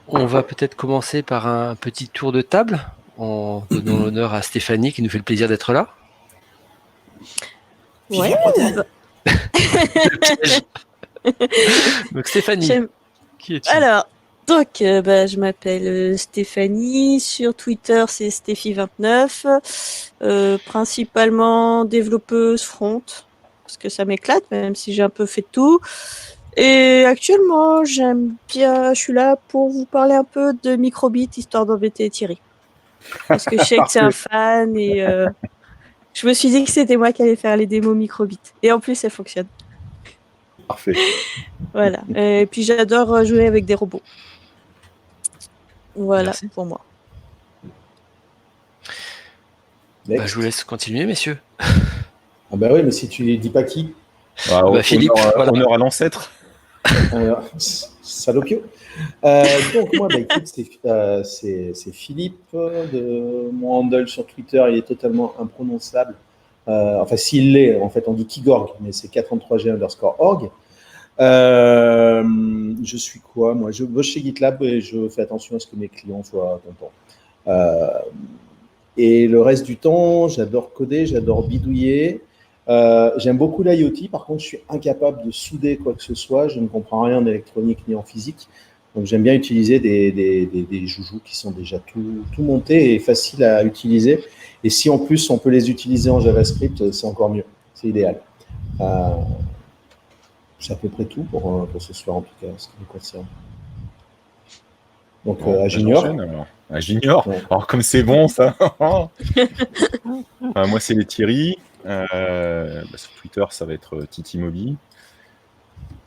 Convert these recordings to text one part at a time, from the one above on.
on va peut-être commencer par un petit tour de table en donnant l'honneur à Stéphanie qui nous fait le plaisir d'être là. Ouais. Donc Stéphanie, qui es-tu? Alors, donc, je m'appelle Stéphanie. Sur Twitter, c'est Steffi29. Principalement développeuse front, parce que ça m'éclate, même si j'ai un peu fait de tout. Et actuellement, je suis là pour vous parler un peu de microbit, histoire d'embêter Thierry. Parce que je sais que c'est un fan et je me suis dit que c'était moi qui allais faire les démos microbit. Et en plus, ça fonctionne. Parfait. Voilà. Et puis, j'adore jouer avec des robots. Voilà. Merci. Pour moi. Je vous laisse continuer, messieurs. Ah bah oui, mais si tu dis pas qui. Philippe, honneur à l'ancêtre. Salopio. Donc moi, écoute, c'est Philippe. Mon handle sur Twitter, il est totalement imprononçable. Enfin, s'il l'est, en fait, on dit Kigorg, mais c'est 433G_org. Je suis quoi, moi? Je bosse chez GitLab et je fais attention à ce que mes clients soient contents. Et le reste du temps, j'adore coder, j'adore bidouiller. J'aime beaucoup l'IoT. Par contre, je suis incapable de souder quoi que ce soit. Je ne comprends rien en électronique ni en physique. Donc, j'aime bien utiliser des joujoux qui sont déjà tout montés et faciles à utiliser. Et si en plus, on peut les utiliser en JavaScript, c'est encore mieux. C'est idéal. C'est à peu près tout pour ce soir, en tout cas, ce qui me concerne. Donc, à Junior. À Junior. Ouais. Alors, comme c'est bon, ça. Moi, c'est les Thierry. Sur Twitter, ça va être Titi Mobi.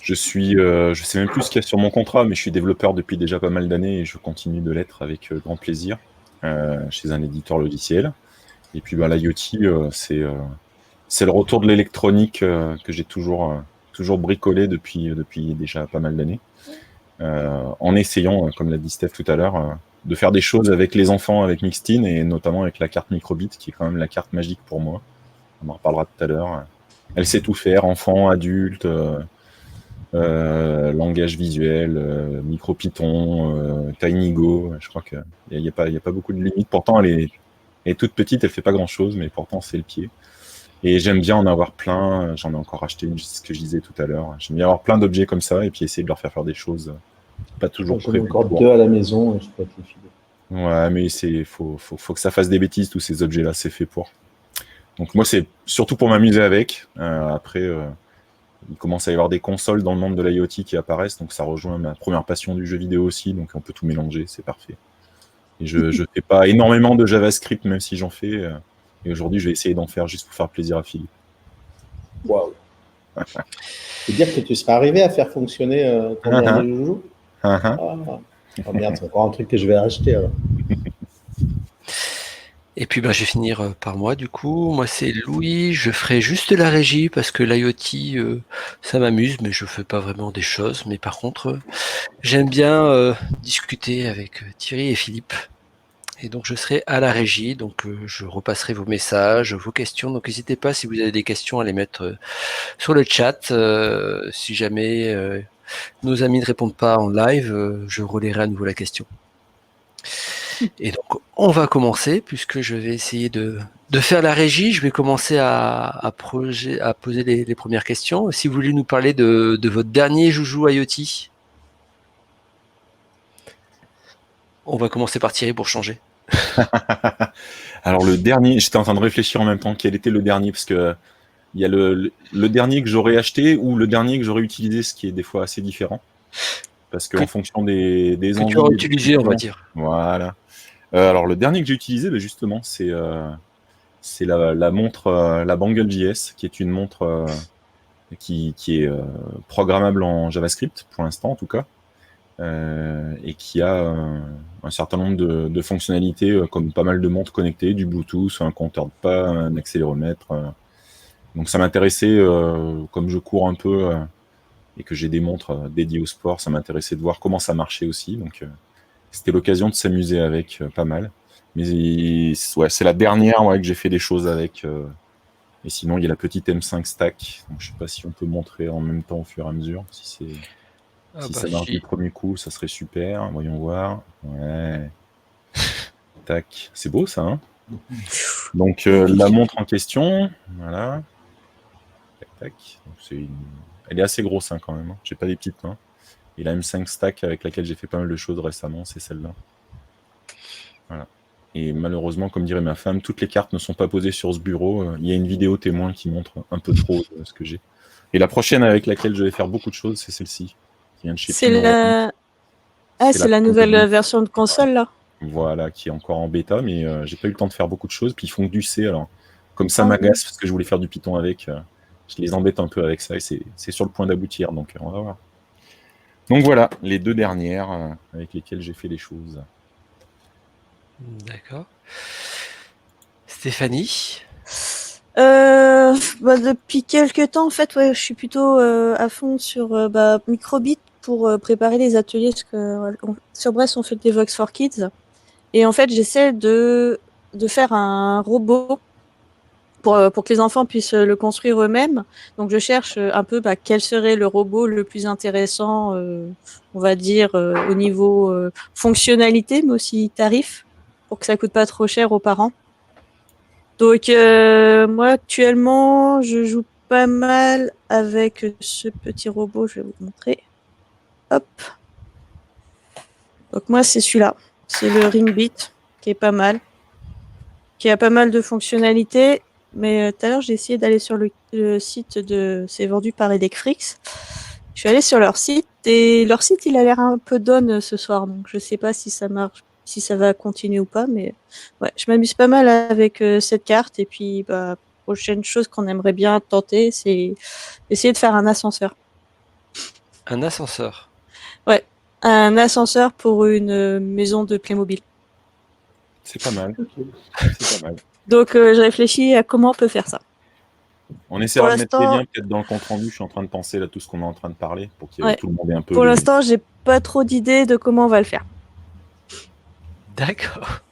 Je sais même plus ce qu'il y a sur mon contrat, mais je suis développeur depuis déjà pas mal d'années et je continue de l'être avec grand plaisir chez un éditeur logiciel. Et puis, l'IoT, c'est le retour de l'électronique que j'ai toujours bricolé depuis déjà pas mal d'années. En essayant, comme l'a dit Steph tout à l'heure, de faire des choses avec les enfants, avec Mixtin, et notamment avec la carte microbit, qui est quand même la carte magique pour moi. On en reparlera tout à l'heure. Elle sait tout faire, enfant, adulte, langage visuel, MicroPython, TinyGo. Je crois qu'il n'y a pas beaucoup de limites. Pourtant, elle est toute petite, elle fait pas grand-chose, mais pourtant, c'est le pied. Et j'aime bien en avoir plein. J'en ai encore acheté une, ce que je disais tout à l'heure. J'aime bien avoir plein d'objets comme ça, et puis essayer de leur faire des choses pas toujours prévues. J'en ai encore 2 à la maison, et je peux te les filer. Ouais, mais faut que ça fasse des bêtises, tous ces objets-là, c'est fait pour. Donc moi, c'est surtout pour m'amuser avec. Après, il commence à y avoir des consoles dans le monde de l'IoT qui apparaissent, donc ça rejoint ma première passion du jeu vidéo aussi, donc on peut tout mélanger, c'est parfait. Et je fais pas énormément de JavaScript, même si j'en fais. Et aujourd'hui, je vais essayer d'en faire juste pour faire plaisir à Philippe. Waouh. C'est dire que tu serais arrivé à faire fonctionner ton dernier joujou. Oh merde, c'est encore un truc que je vais acheter alors. Et puis je vais finir par moi du coup. Moi c'est Louis, je ferai juste la régie parce que l'IoT ça m'amuse, mais je fais pas vraiment des choses. Mais par contre, j'aime bien discuter avec Thierry et Philippe. Et donc je serai à la régie, donc je repasserai vos messages, vos questions. Donc n'hésitez pas si vous avez des questions à les mettre sur le chat. Si jamais nos amis ne répondent pas en live, je relayerai à nouveau la question. Et donc, on va commencer, puisque je vais essayer de faire la régie. Je vais commencer à poser les premières questions. Si vous voulez nous parler de votre dernier joujou IoT. On va commencer par Thierry pour changer. Alors, le dernier, j'étais en train de réfléchir en même temps quel était le dernier, parce que il y a le dernier que j'aurais acheté ou le dernier que j'aurais utilisé, ce qui est des fois assez différent. Parce qu'en fonction des envies... tu auras utilisé, on va dire. Voilà. Alors, le dernier que j'ai utilisé, justement, c'est la montre, la Bangle.js, qui est une montre qui est programmable en JavaScript, pour l'instant en tout cas, et qui a un certain nombre de fonctionnalités, comme pas mal de montres connectées, du Bluetooth, un compteur de pas, un accéléromètre. Donc ça m'intéressait, comme je cours un peu et que j'ai des montres dédiées au sport, ça m'intéressait de voir comment ça marchait aussi. Donc c'était l'occasion de s'amuser avec pas mal. Mais c'est la dernière que j'ai fait des choses avec. Et sinon, il y a la petite M5 Stack. Donc, je ne sais pas si on peut montrer en même temps au fur et à mesure. Si Ah Si bah ça marche du si. premier coup, ça serait super. Voyons voir. Ouais. Tac. C'est beau ça, hein? Donc la Magnifique. montre en question, voilà. Tac, tac. Donc, elle est assez grosse hein, quand même. Hein. J'ai pas des petites mains. Et la M5 Stack avec laquelle j'ai fait pas mal de choses récemment, c'est celle-là. Voilà. Et malheureusement, comme dirait ma femme, toutes les cartes ne sont pas posées sur ce bureau. Il y a une vidéo témoin qui montre un peu trop ce que j'ai. Et la prochaine avec laquelle je vais faire beaucoup de choses, c'est celle-ci, qui vient de chez C'est Primordial. la... Ah, C'est c'est la la nouvelle Panini, version de console, là. voilà, qui est encore en bêta, mais j'ai pas eu le temps de faire beaucoup de choses. Puis ils font que du C, alors comme ça Ah oui. m'agace parce que je voulais faire du Python avec, je les embête un peu avec ça et c'est sur le point d'aboutir, donc on va voir. Donc voilà, les deux dernières avec lesquelles j'ai fait les choses. D'accord. Stéphanie? Depuis quelques temps, en fait, ouais, je suis plutôt à fond sur Microbit pour préparer les ateliers. Parce que, sur Brest, on fait des Vox for Kids. Et en fait, j'essaie de faire un robot pour que les enfants puissent le construire eux-mêmes. Donc, je cherche un peu quel serait le robot le plus intéressant, on va dire, au niveau fonctionnalité, mais aussi tarif, pour que ça coûte pas trop cher aux parents. Donc, moi, actuellement, je joue pas mal avec ce petit robot. Je vais vous montrer. Hop. Donc, moi, c'est celui-là. C'est le Ringbit, qui est pas mal, qui a pas mal de fonctionnalités. Mais tout à l'heure, j'ai essayé d'aller sur le site de... C'est vendu par Electrix. Je suis allée sur leur site et leur site, il a l'air un peu down ce soir. Donc, je sais pas si ça marche, si ça va continuer ou pas. Mais ouais, je m'amuse pas mal avec cette carte. Et puis, prochaine chose qu'on aimerait bien tenter, c'est essayer de faire un ascenseur. Un ascenseur. Ouais, un ascenseur pour une maison de Playmobil. C'est pas mal, Ok. c'est pas mal. Donc, je réfléchis à comment on peut faire ça. On Pour essaiera de mettre les l'instant, liens peut-être dans le compte rendu. Je suis en train de penser là tout ce qu'on est en train de parler pour que ouais. tout le monde ait un peu Pour les. l'instant, j'ai pas trop d'idées de comment on va le faire. D'accord.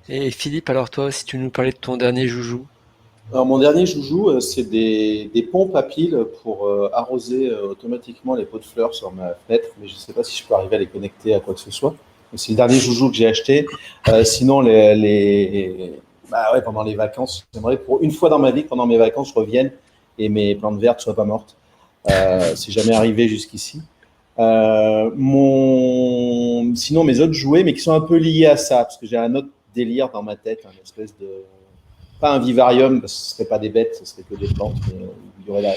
Et Philippe, alors toi, si tu nous parlais de ton dernier joujou? Alors, mon dernier joujou, c'est des pompes à piles pour arroser automatiquement les pots de fleurs sur ma fenêtre, mais je ne sais pas si je peux arriver à les connecter à quoi que ce soit. C'est le dernier joujou que j'ai acheté. Sinon, pendant les vacances, j'aimerais pour une fois dans ma vie que pendant mes vacances, je revienne et mes plantes vertes ne soient pas mortes. C'est jamais arrivé jusqu'ici. Sinon, mes autres jouets, mais qui sont un peu liés à ça, parce que j'ai un autre délire dans ma tête, une espèce de pas un vivarium, parce que ce ne serait pas des bêtes, ce serait que des plantes, mais il y aurait la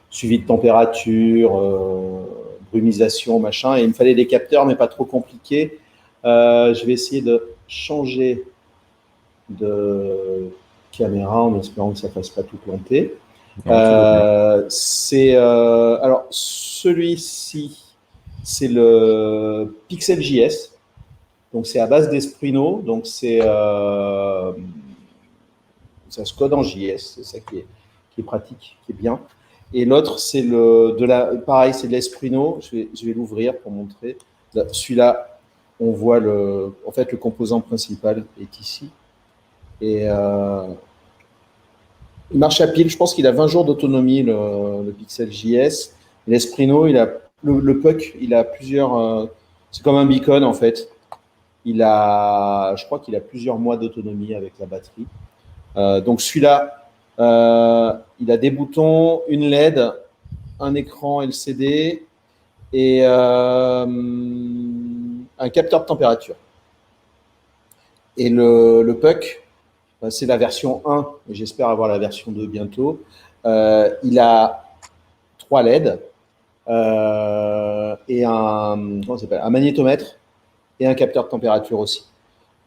suivi de température, brumisation, machin, et il me fallait des capteurs, mais pas trop compliqués. Je vais essayer de changer de caméra en espérant que ça ne fasse pas tout planter. Alors, celui-ci, c'est le Pixel JS. Donc, c'est à base d'Esprino. Donc, ça se code en JS, c'est ça qui est pratique, qui est bien. Et l'autre, c'est pareil, c'est de l'Esprino. Je vais l'ouvrir pour montrer. Celui-là, on voit en fait, le composant principal est ici. Et il marche à pile. Je pense qu'il a 20 jours d'autonomie, le Pixel JS. L'Esprino, le Puck, il a plusieurs. C'est comme un beacon, en fait. Je crois qu'il a plusieurs mois d'autonomie avec la batterie. Donc celui-là, il a des boutons, une LED, un écran LCD et un capteur de température. Et le Puck, c'est la version 1, et j'espère avoir la version 2 bientôt. Il a 3 LED et un magnétomètre et un capteur de température aussi.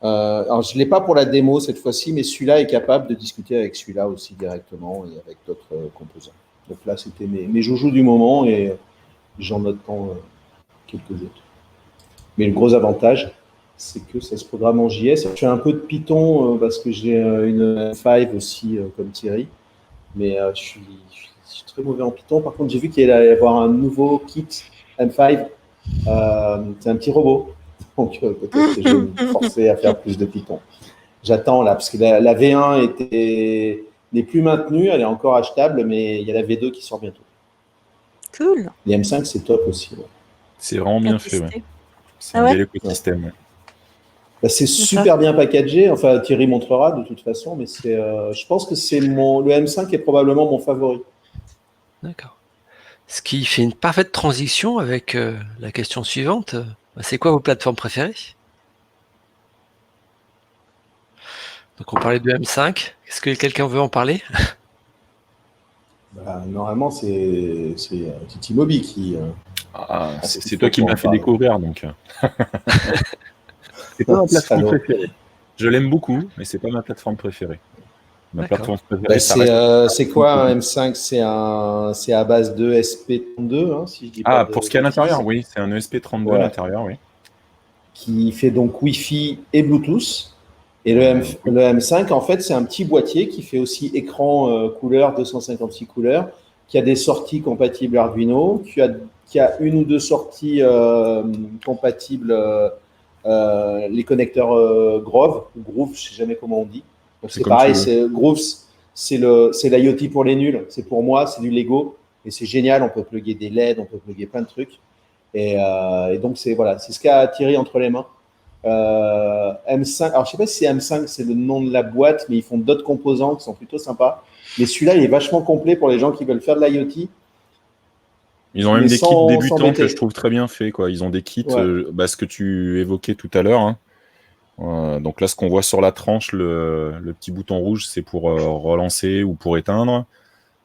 Alors, je ne l'ai pas pour la démo cette fois-ci, mais celui-là est capable de discuter avec celui-là aussi directement et avec d'autres composants. Donc là, c'était mes joujous du moment et j'en note quelques autres. Mais le gros avantage, c'est que ça se programme en JS. Je fais un peu de Python parce que j'ai une M5 aussi comme Thierry, mais je suis très mauvais en Python. Par contre, j'ai vu qu'il allait y avoir un nouveau kit M5. C'est un petit robot. Donc, peut-être que je vais me forcer à faire plus de Python. J'attends là, parce que la V1 n'est plus maintenue, elle est encore achetable, mais il y a la V2 qui sort bientôt. Cool. Les M5, c'est top aussi. Ouais. C'est vraiment bien À fait. Ouais. tester. C'est Ah un ouais bel écosystème. Ouais. Bah, c'est super bien packagé. Enfin, Thierry montrera de toute façon, mais je pense que le M5 est probablement mon favori. D'accord. Ce qui fait une parfaite transition avec la question suivante. C'est quoi vos plateformes préférées? Donc on parlait de M5. Est-ce que quelqu'un veut en parler? Bah, normalement, c'est Titi Moby qui. Ah, c'est qu'il toi faut qui me en l'as fait parler. découvrir, donc. C'est pas ma plateforme Salaud. préférée. Je l'aime beaucoup, mais c'est pas ma plateforme préférée. Ma D'accord. plateforme Bah, préférée, ça reste. c'est quoi un M5? C'est à base de SP32, hein, si je dis pas Ah, de pour ce qui est à bêtises. l'intérieur, oui, c'est un ESP32 à Ouais. l'intérieur, oui. Qui fait donc Wi-Fi et Bluetooth. Et le M5, en fait, c'est un petit boîtier qui fait aussi écran couleur 256 couleurs, qui a des sorties compatibles Arduino, qui a une ou deux sorties compatibles, les connecteurs Groove, je ne sais jamais comment on dit. Donc C'est c'est comme pareil, tu veux. Groove, c'est l'IoT pour les nuls. C'est pour moi, c'est du Lego. Et c'est génial, on peut plugger des LED, on peut plugger plein de trucs. Et donc, c'est ce qu'a Thierry entre les mains. M5, alors je sais pas si c'est M5, c'est le nom de la boîte, mais ils font d'autres composants qui sont plutôt sympas. Mais celui-là, il est vachement complet pour les gens qui veulent faire de l'IoT. Ils ont même Mais des kits sans débutants que je s'embêter. trouve très bien faits, quoi. Ils ont des kits, Ouais. ce que tu évoquais tout à l'heure, hein. Donc là, ce qu'on voit sur la tranche, le petit bouton rouge, c'est pour relancer ou pour éteindre.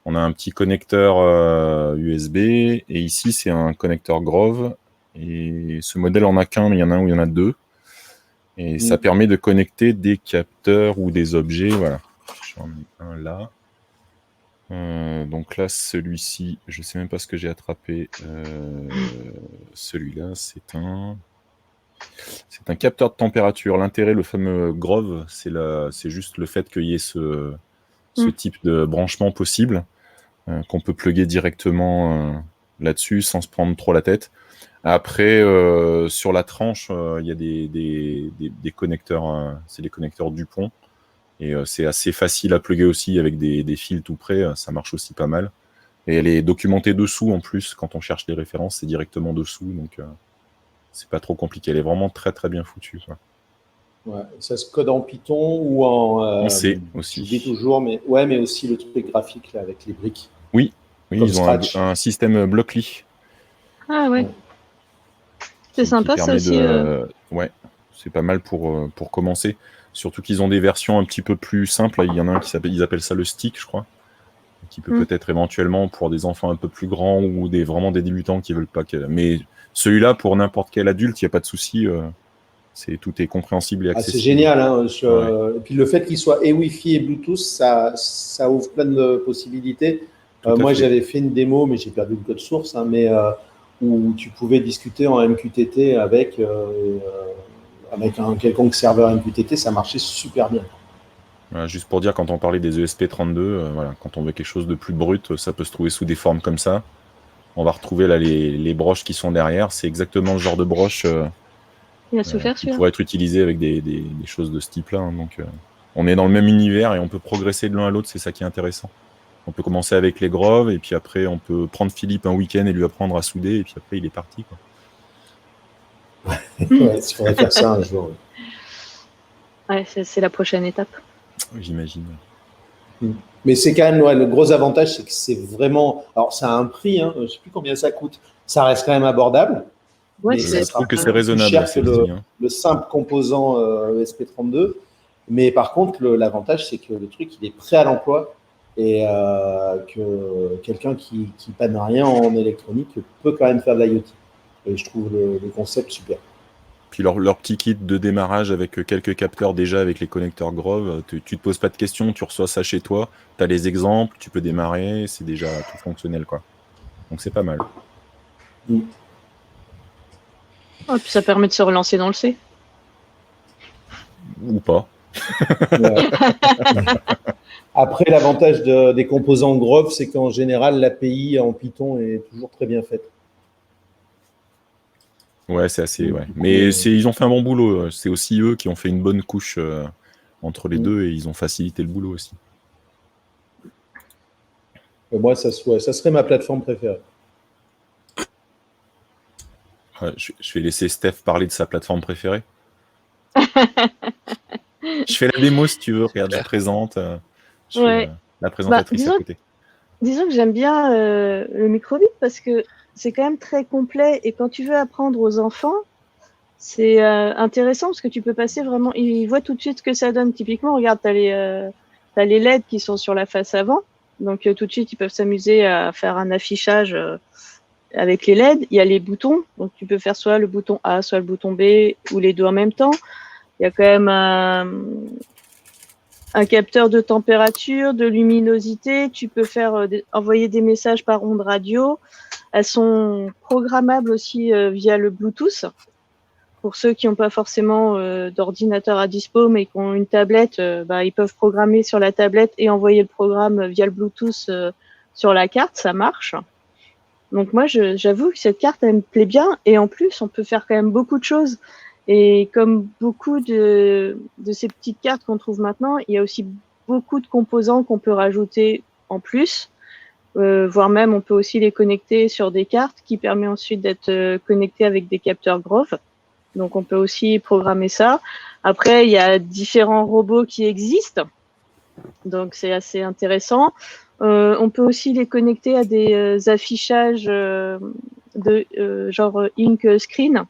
On a un petit connecteur USB, et ici, c'est un connecteur Grove. Et ce modèle en a qu'un, mais il y en a un où il y en a deux. Et ça permet de connecter des capteurs ou des objets. Voilà. J'en ai un là. Donc là, celui-ci, je sais même pas ce que j'ai attrapé. Celui-là, c'est un capteur de température. L'intérêt, le fameux Grove, c'est juste le fait qu'il y ait ce type de branchement possible, qu'on peut plugger directement là-dessus sans se prendre trop la tête. Après, sur la tranche, il y a des connecteurs, c'est des connecteurs Dupont. Et c'est assez facile à plugger aussi avec des fils tout près, ça marche aussi pas mal. Et elle est documentée dessous en plus, quand on cherche les références, c'est directement dessous, donc c'est pas trop compliqué. Elle est vraiment très très bien foutue, quoi. Ouais. Ça se code en Python ou en. On sait aussi. J'oublie toujours, mais aussi le truc graphique là, avec les briques. Oui, comme ils ont Scratch. un système Blockly. Ah ouais. Ouais. C'est qui sympa ça permet aussi. Ouais, c'est pas mal pour commencer. Surtout qu'ils ont des versions un petit peu plus simples. Il y en a un ils appellent ça le stick, je crois, qui peut peut-être éventuellement pour des enfants un peu plus grands ou vraiment des débutants qui veulent pas. Mais celui-là, pour n'importe quel adulte, il n'y a pas de souci. Tout est compréhensible et accessible. C'est génial. Hein, Ouais. Et puis le fait qu'il soit et Wi-Fi et Bluetooth, ça ouvre plein de possibilités. Moi, j'avais fait une démo, mais j'ai perdu le code source, hein, où tu pouvais discuter en MQTT avec un quelconque serveur MQTT, ça marchait super bien. Voilà, juste pour dire, quand on parlait des ESP32, voilà, quand on veut quelque chose de plus brut, ça peut se trouver sous des formes comme ça. On va retrouver là les broches qui sont derrière. C'est exactement le genre de broche Il a souffert qui celui-là. pourrait être utilisé avec des choses de ce type-là. Hein. Donc, on est dans le même univers et on peut progresser de l'un à l'autre. C'est ça qui est intéressant. On peut commencer avec les Groves et puis après, on peut prendre Philippe un week-end et lui apprendre à souder et puis après, il est parti, quoi. Ouais, il faudrait faire ça un jour. Ouais, c'est la prochaine étape. J'imagine. Mais c'est quand même le gros avantage, c'est que c'est vraiment. Alors, ça a un prix, hein, je ne sais plus combien ça coûte. Ça reste quand même abordable. Ouais, Mais Je ça trouve que c'est plus raisonnable. cher que Celle-ci, hein. le simple composant ESP32. Mais par contre, l'avantage, c'est que le truc, il est prêt à l'emploi et que quelqu'un qui panne rien en électronique peut quand même faire de l'IoT. Et je trouve le concept super. Puis leur petit kit de démarrage avec quelques capteurs déjà avec les connecteurs Grove, tu te poses pas de questions, tu reçois ça chez toi, tu as les exemples, tu peux démarrer, c'est déjà tout fonctionnel, quoi. Donc c'est pas mal. Oh, puis ça permet de se relancer dans le C. Ou pas. Ouais. Après, l'avantage des composants Grove, c'est qu'en général, l'API en Python est toujours très bien faite. Ouais, c'est assez. Ouais. Mais ils ont fait un bon boulot. C'est aussi eux qui ont fait une bonne couche entre les deux et ils ont facilité le boulot aussi. Moi, ça serait ma plateforme préférée. Ouais, je vais laisser Steph parler de sa plateforme préférée. Je fais la démo si tu veux. Regarde, je Super. présente. Je fais Ouais. la Bah, présentatrice à côté. disons que j'aime bien le microbit parce que c'est quand même très complet et quand tu veux apprendre aux enfants, c'est intéressant parce que tu peux passer vraiment, ils voient tout de suite ce que ça donne. Typiquement, regarde, t'as les LED qui sont sur la face avant, donc tout de suite ils peuvent s'amuser à faire un affichage avec les LED. Il y a les boutons, donc tu peux faire soit le bouton A, soit le bouton B ou les deux en même temps. Il y a quand même un capteur de température, de luminosité. Tu peux faire envoyer des messages par ondes radio. Elles sont programmables aussi via le Bluetooth. Pour ceux qui n'ont pas forcément d'ordinateur à dispo, mais qui ont une tablette, ils peuvent programmer sur la tablette et envoyer le programme via le Bluetooth sur la carte. Ça marche. Donc moi, j'avoue que cette carte, elle me plaît bien. Et en plus, on peut faire quand même beaucoup de choses. Et comme beaucoup de ces petites cartes qu'on trouve maintenant, il y a aussi beaucoup de composants qu'on peut rajouter en plus. Voire même, on peut aussi les connecter sur des cartes qui permet ensuite d'être connecté avec des capteurs Grove. Donc, on peut aussi programmer ça. Après, il y a différents robots qui existent. Donc, c'est assez intéressant. On peut aussi les connecter à des affichages genre Ink Screen.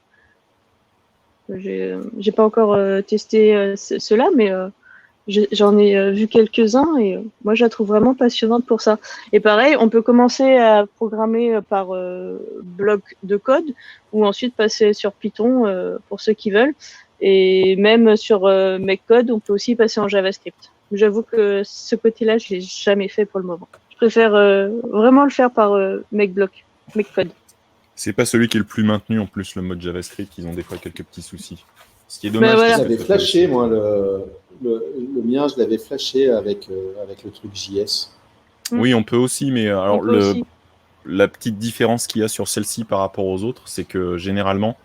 J'ai pas encore testé cela, mais j'en ai vu quelques-uns et moi, je la trouve vraiment passionnante pour ça. Et pareil, on peut commencer à programmer par bloc de code ou ensuite passer sur Python pour ceux qui veulent. Et même sur MakeCode, on peut aussi passer en JavaScript. J'avoue que ce côté-là, je l'ai jamais fait pour le moment. Je préfère vraiment le faire par MakeCode. C'est pas celui qui est le plus maintenu en plus, le mode JavaScript. Ils ont des fois quelques petits soucis. Ce qui est dommage. Voilà. Je l'avais flashé, moi, le mien, je l'avais flashé avec le truc JS. Oui, on peut aussi, mais alors la petite différence qu'il y a sur celle-ci par rapport aux autres, c'est que généralement,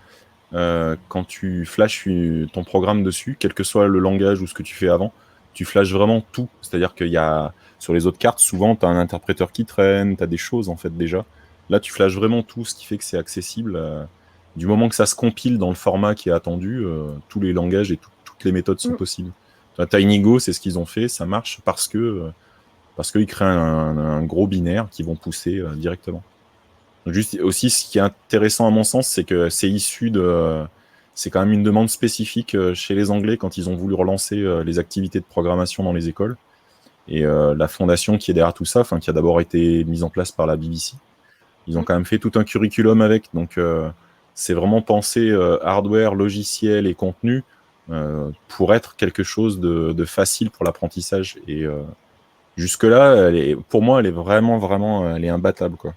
quand tu flashes ton programme dessus, quel que soit le langage ou ce que tu fais avant, tu flashes vraiment tout. C'est-à-dire qu'il y a, sur les autres cartes, souvent, tu as un interpréteur qui traîne, tu as des choses en fait déjà. Là, tu flashes vraiment tout, ce qui fait que c'est accessible. Du moment que ça se compile dans le format qui est attendu, tous les langages et toutes les méthodes sont possibles. TinyGo, c'est ce qu'ils ont fait, ça marche parce qu'ils créent un gros binaire qu'ils vont pousser directement. Juste aussi, ce qui est intéressant à mon sens, c'est que c'est issu de... C'est quand même une demande spécifique chez les Anglais quand ils ont voulu relancer les activités de programmation dans les écoles. Et la fondation qui est derrière tout ça, qui a d'abord été mise en place par la BBC, ils ont quand même fait tout un curriculum avec. Donc, c'est vraiment pensé hardware, logiciel et contenu pour être quelque chose de facile pour l'apprentissage. Et jusque-là, pour moi, elle est vraiment elle est imbattable, quoi.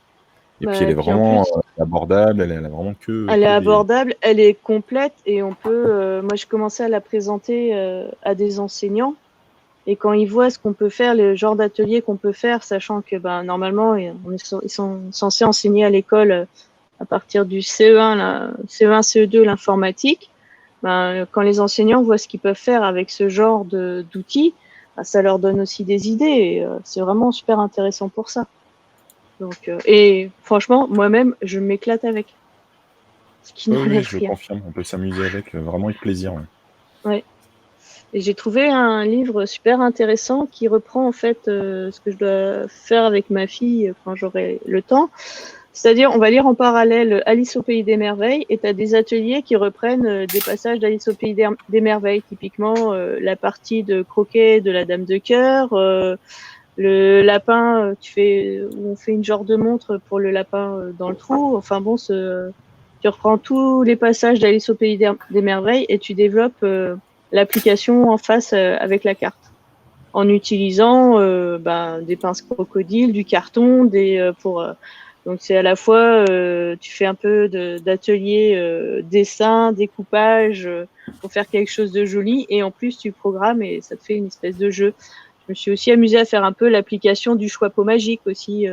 Et puis elle est vraiment abordable, elle a vraiment que... Elle est abordable, elle est complète et on peut... moi, je commençais à la présenter à des enseignants et quand ils voient ce qu'on peut faire, le genre d'atelier qu'on peut faire, sachant que normalement, ils sont censés enseigner à l'école à partir du CE1, CE1, CE2, l'informatique, quand les enseignants voient ce qu'ils peuvent faire avec ce genre d'outils, ça leur donne aussi des idées et c'est vraiment super intéressant pour ça. Donc, et franchement, moi-même, je m'éclate avec. Ce qui oui, je confirme, on peut s'amuser avec, vraiment avec plaisir. Ouais. Et j'ai trouvé un livre super intéressant qui reprend en fait ce que je dois faire avec ma fille quand j'aurai le temps. C'est-à-dire, on va lire en parallèle Alice au Pays des Merveilles et tu as des ateliers qui reprennent des passages d'Alice au Pays des Merveilles. Typiquement, la partie de croquet de la Dame de Cœur, le lapin, où on fait une genre de montre pour le lapin dans le trou. Enfin bon, tu reprends tous les passages d'Alice au Pays des Merveilles et tu développes l'application en face avec la carte. En utilisant des pinces crocodiles, du carton, donc c'est à la fois, tu fais un peu d'atelier dessin, découpage, pour faire quelque chose de joli et en plus tu programmes et ça te fait une espèce de jeu. Je me suis aussi amusée à faire un peu l'application du choix pot magique aussi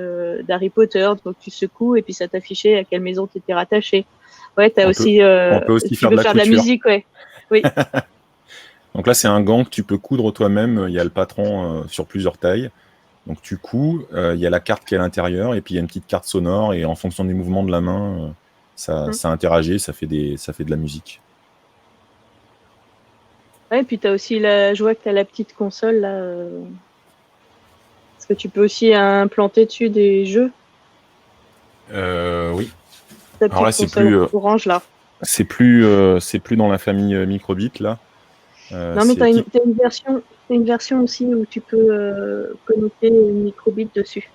d'Harry Potter. Donc tu secoues et puis ça t'affichait à quelle maison tu étais rattaché. Ouais, t'as aussi. On peut aussi faire de la musique, ouais. Oui. Donc là, c'est un gant que tu peux coudre toi-même. Il y a le patron sur plusieurs tailles. Donc tu couds, il y a la carte qui est à l'intérieur et puis il y a une petite carte sonore et en fonction des mouvements de la main, ça interagit, ça fait de la musique. Ouais, et puis tu as aussi je vois que tu as la petite console là. Parce que tu peux aussi implanter dessus des jeux. Oui. Ta Alors là, petite console orange là. c'est plus dans la famille Microbit là. Non, mais tu as une version aussi où tu peux connecter une microbit dessus.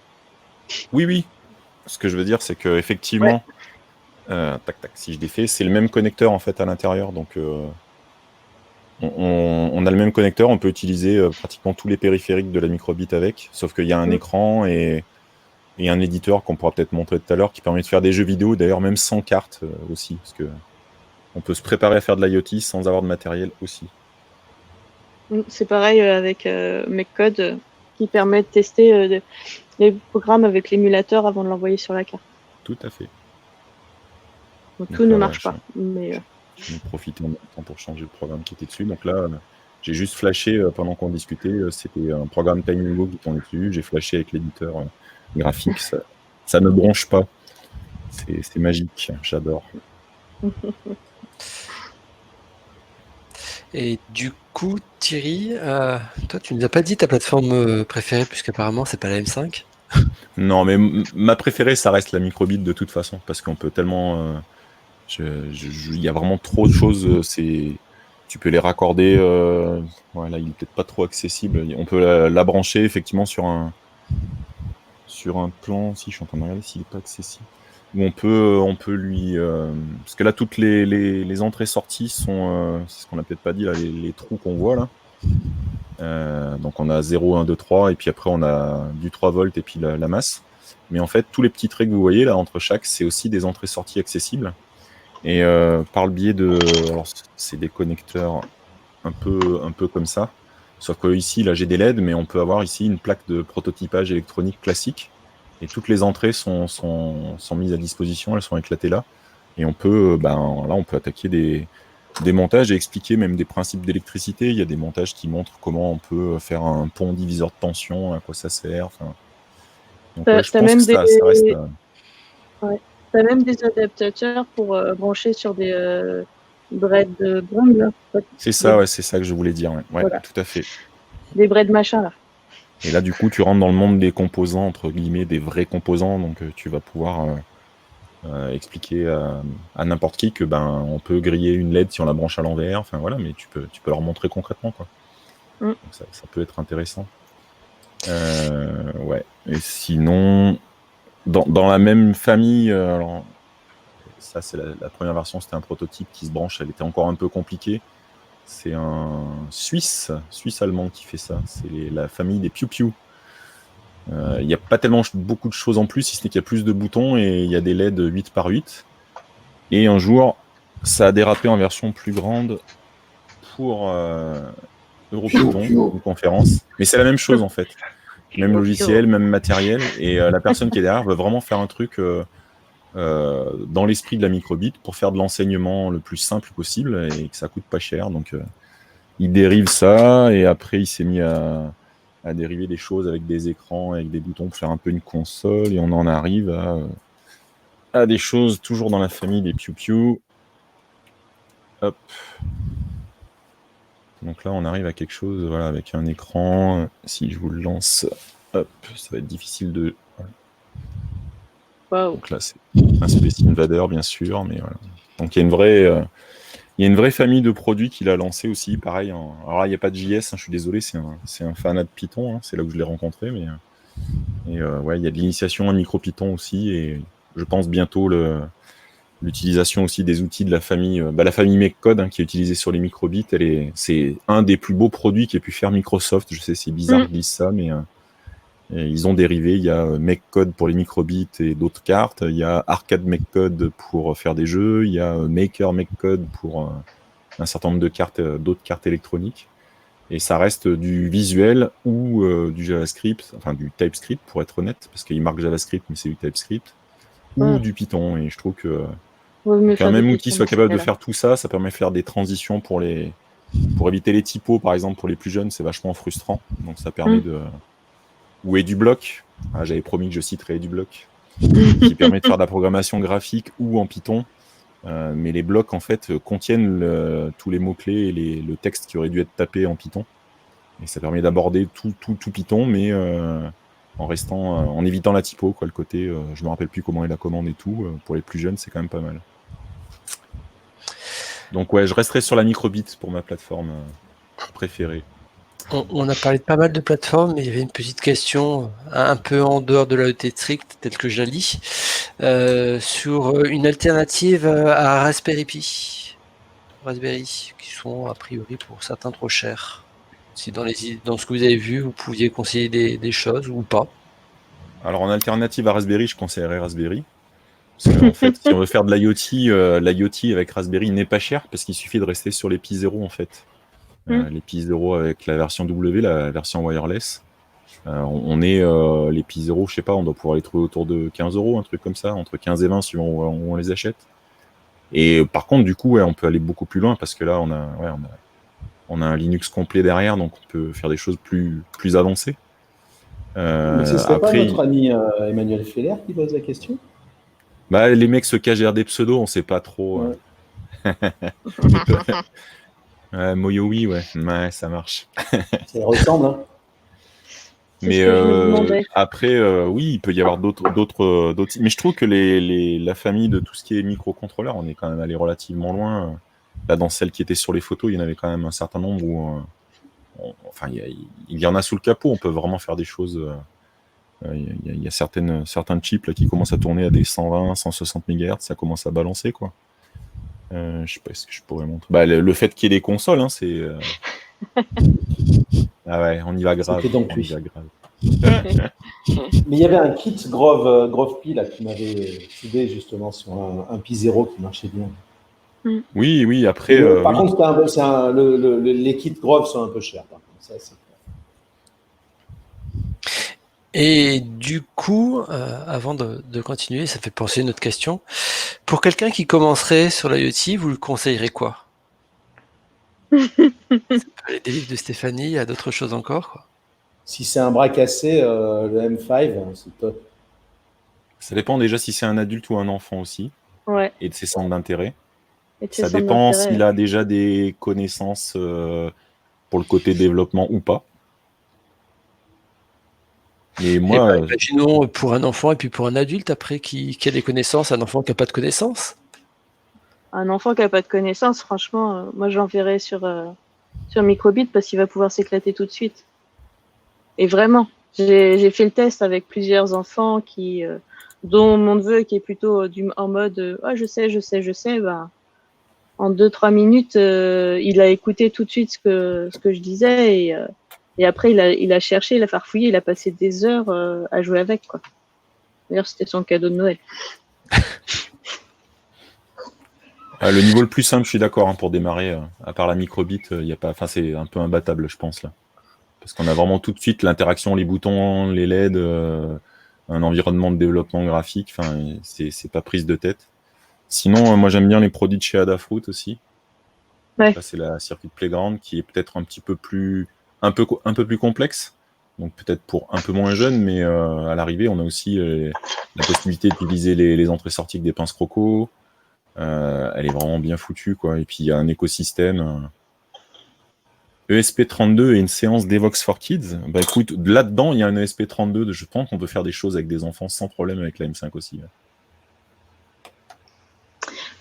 Oui. Ce que je veux dire, c'est que effectivement, si je défais, c'est le même connecteur en fait à l'intérieur. Donc, on a le même connecteur. On peut utiliser pratiquement tous les périphériques de la microbit avec, sauf qu'il y a un écran et un éditeur qu'on pourra peut-être montrer tout à l'heure qui permet de faire des jeux vidéo, d'ailleurs même sans carte aussi, parce que on peut se préparer à faire de l'IoT sans avoir de matériel aussi. C'est pareil avec MakeCode qui permet de tester les programmes avec l'émulateur avant de l'envoyer sur la carte. Tout à fait. Donc, tout ne marche pas. Mais j'ai profité en même temps pour changer le programme qui était dessus. Donc là, j'ai juste flashé pendant qu'on discutait. C'était un programme TinyGo qui tournait dessus. J'ai flashé avec l'éditeur graphique. Ça ne bronche pas. C'est magique. J'adore. Et du coup, Thierry, toi, tu nous as pas dit ta plateforme préférée, puisqu'apparemment, c'est pas la M5. Non, mais ma préférée, ça reste la microbit de toute façon, parce qu'on peut tellement... il y a vraiment trop de choses. Tu peux les raccorder. Voilà, il est peut-être pas trop accessible. On peut la brancher effectivement sur un plan. Si je suis en train de regarder s'il n'est pas accessible. Où on peut lui. Parce que là, toutes les entrées-sorties sont. C'est ce qu'on n'a peut-être pas dit là, les trous qu'on voit là. Donc on a 0, 1, 2, 3, et puis après on a du 3 volts et puis la masse. Mais en fait, tous les petits traits que vous voyez là entre chaque, c'est aussi des entrées-sorties accessibles. Et par le biais alors c'est des connecteurs un peu comme ça. Sauf que ici, là, j'ai des LED, mais on peut avoir ici une plaque de prototypage électronique classique. Et toutes les entrées sont mises à disposition, elles sont éclatées là. Et on peut, là, on peut attaquer des montages et expliquer même des principes d'électricité. Il y a des montages qui montrent comment on peut faire un pont diviseur de tension, à quoi ça sert. Enfin, donc, je pense que ça reste... Ouais. Tu as même des adaptateurs pour brancher sur des bread Brown. C'est ça, ouais, c'est ça que je voulais dire. Ouais, voilà. Tout à fait. Des bread machin là. Et là, du coup, tu rentres dans le monde des composants, entre guillemets, des vrais composants. Donc, tu vas pouvoir expliquer à n'importe qui que on peut griller une LED si on la branche à l'envers. Enfin, voilà, mais tu peux leur montrer concrètement, quoi. Donc, ça peut être intéressant. Ouais. Et sinon, dans la même famille, alors, ça, c'est la première version, c'était un prototype qui se branche. Elle était encore un peu compliquée. C'est un Suisse-allemand qui fait ça. C'est la famille des Piu Piu. Il n'y a pas tellement beaucoup de choses en plus, si ce n'est qu'il y a plus de boutons et il y a des LED 8x8. Et un jour, ça a dérapé en version plus grande pour EuroPython, une conférence. Mais c'est la même chose en fait. Même logiciel, même matériel. Et la personne qui est derrière veut vraiment faire un truc dans l'esprit de la microbit pour faire de l'enseignement le plus simple possible et que ça coûte pas cher. Donc il dérive ça et après il s'est mis à dériver des choses avec des écrans, avec des boutons pour faire un peu une console et on en arrive à des choses toujours dans la famille des Piu Piu. Hop. Donc là on arrive à quelque chose voilà, avec un écran. Si je vous le lance, hop, ça va être difficile de... Wow. Donc là, c'est un Space Invader, bien sûr, mais voilà. Donc il y a une vraie famille de produits qu'il a lancé aussi, pareil. Alors là, il n'y a pas de JS, je suis désolé, c'est un fanat de Python, c'est là où je l'ai rencontré, mais ouais, il y a de l'initiation à MicroPython aussi, et je pense bientôt l'utilisation aussi des outils de la famille MakeCode qui est utilisée sur les microbits. C'est un des plus beaux produits qu'ait pu faire Microsoft. Je sais, c'est bizarre de dire ça, mais et ils ont dérivé, il y a MakeCode pour les microbits et d'autres cartes, il y a Arcade MakeCode pour faire des jeux, il y a Maker MakeCode pour un certain nombre de cartes, d'autres cartes électroniques. Et ça reste du visuel ou du JavaScript, enfin du TypeScript pour être honnête, parce qu'il marque JavaScript mais c'est du TypeScript, ou du Python. Et je trouve qu'un même outil soit capable de faire tout ça, ça permet de faire des transitions pour éviter les typos, par exemple pour les plus jeunes, c'est vachement frustrant. Donc ça permet de... Ou EduBlock, j'avais promis que je citerais EduBlock. qui permet de faire de la programmation graphique ou en Python. Mais les blocs, en fait, contiennent tous les mots-clés et le texte qui aurait dû être tapé en Python. Et ça permet d'aborder tout Python, mais en évitant la typo, quoi, le côté, je me rappelle plus comment est la commande et tout. Pour les plus jeunes, c'est quand même pas mal. Donc ouais, je resterai sur la microbit pour ma plateforme préférée. On a parlé de pas mal de plateformes, mais il y avait une petite question un peu en dehors de l'AET strict, telle que je la lis, sur une alternative à Raspberry Pi, Raspberry, qui sont a priori pour certains trop chers. Si dans ce que vous avez vu, vous pouviez conseiller des choses ou pas. Alors en alternative à Raspberry, je conseillerais Raspberry. Parce qu'en fait, si on veut faire de l'IoT, l'IoT avec Raspberry n'est pas cher parce qu'il suffit de rester sur les Pi 0 en fait. Les Pi 0 avec la version W, la version wireless. On est les Pi 0, je sais pas, on doit pouvoir les trouver autour de 15 €, un truc comme ça, entre 15 et 20 suivant où on les achète. Et par contre, du coup, ouais, on peut aller beaucoup plus loin parce que là, on a un Linux complet derrière, donc on peut faire des choses plus avancées. Mais ce serait pas notre ami Emmanuel Feller qui pose la question? Bah, les mecs se cachent derrière des pseudos, on sait pas trop. Moyowi, ouais, ça marche. Ça ressemble, hein. Mais après, oui, il peut y avoir d'autres. Mais je trouve que la famille de tout ce qui est microcontrôleur, on est quand même allé relativement loin. Là, dans celle qui était sur les photos, il y en avait quand même un certain nombre où, enfin, il y en a sous le capot. On peut vraiment faire des choses. Il y a certains chips là qui commencent à tourner à des 120, 160 MHz, ça commence à balancer, quoi. Je sais pas ce que je pourrais montrer. Bah, le fait qu'il y ait des consoles, hein, c'est. Ah ouais, on y va grave. Mais il y avait un kit Grove Pi là qui m'avait soudé justement sur un Pi 0 qui marchait bien. Oui, après. Par contre, les kits Grove sont un peu chers. Par contre, ça, c'est clair. Et du coup, avant de continuer, ça fait penser à une autre question. Pour quelqu'un qui commencerait sur l'IoT, vous lui conseillerez quoi? Ça peut aller des livres de Stéphanie à d'autres choses encore, quoi. Si c'est un bras cassé, le M5, c'est top. Ça dépend déjà si c'est un adulte ou un enfant aussi. Ouais. Et de ses centres d'intérêt. Et de ses Ça centres dépend d'intérêt. s'il a déjà des connaissances pour le côté développement ou pas. Mais moi, imaginons pour un enfant et puis pour un adulte après qui a des connaissances, un enfant qui n'a pas de connaissances. Un enfant qui n'a pas de connaissances, franchement, moi j'enverrais sur Microbit parce qu'il va pouvoir s'éclater tout de suite. Et vraiment, j'ai fait le test avec plusieurs enfants dont mon neveu qui est plutôt en mode je sais, bah, en 2-3 minutes, il a écouté tout de suite ce que je disais et après il a cherché, il a farfouillé, il a passé des heures à jouer avec, quoi. D'ailleurs, c'était son cadeau de Noël. le niveau le plus simple, je suis d'accord, hein, pour démarrer, à part la microbit, y a pas, enfin, c'est un peu imbattable, je pense, là. Parce qu'on a vraiment tout de suite l'interaction, les boutons, les LED, un environnement de développement graphique, enfin, c'est pas prise de tête. Sinon, moi j'aime bien les produits de chez Adafruit aussi. Ouais. Là, c'est la Circuit Playground qui est peut-être un peu plus complexe. Donc peut-être pour un peu moins jeune, mais à l'arrivée, on a aussi la possibilité d'utiliser les entrées-sorties avec des pinces croco. Elle est vraiment bien foutue, quoi. Et puis il y a un écosystème. ESP32 et une séance d'Evox for Kids. Bah écoute, là-dedans, il y a un ESP32. Je pense qu'on peut faire des choses avec des enfants sans problème avec la M5 aussi.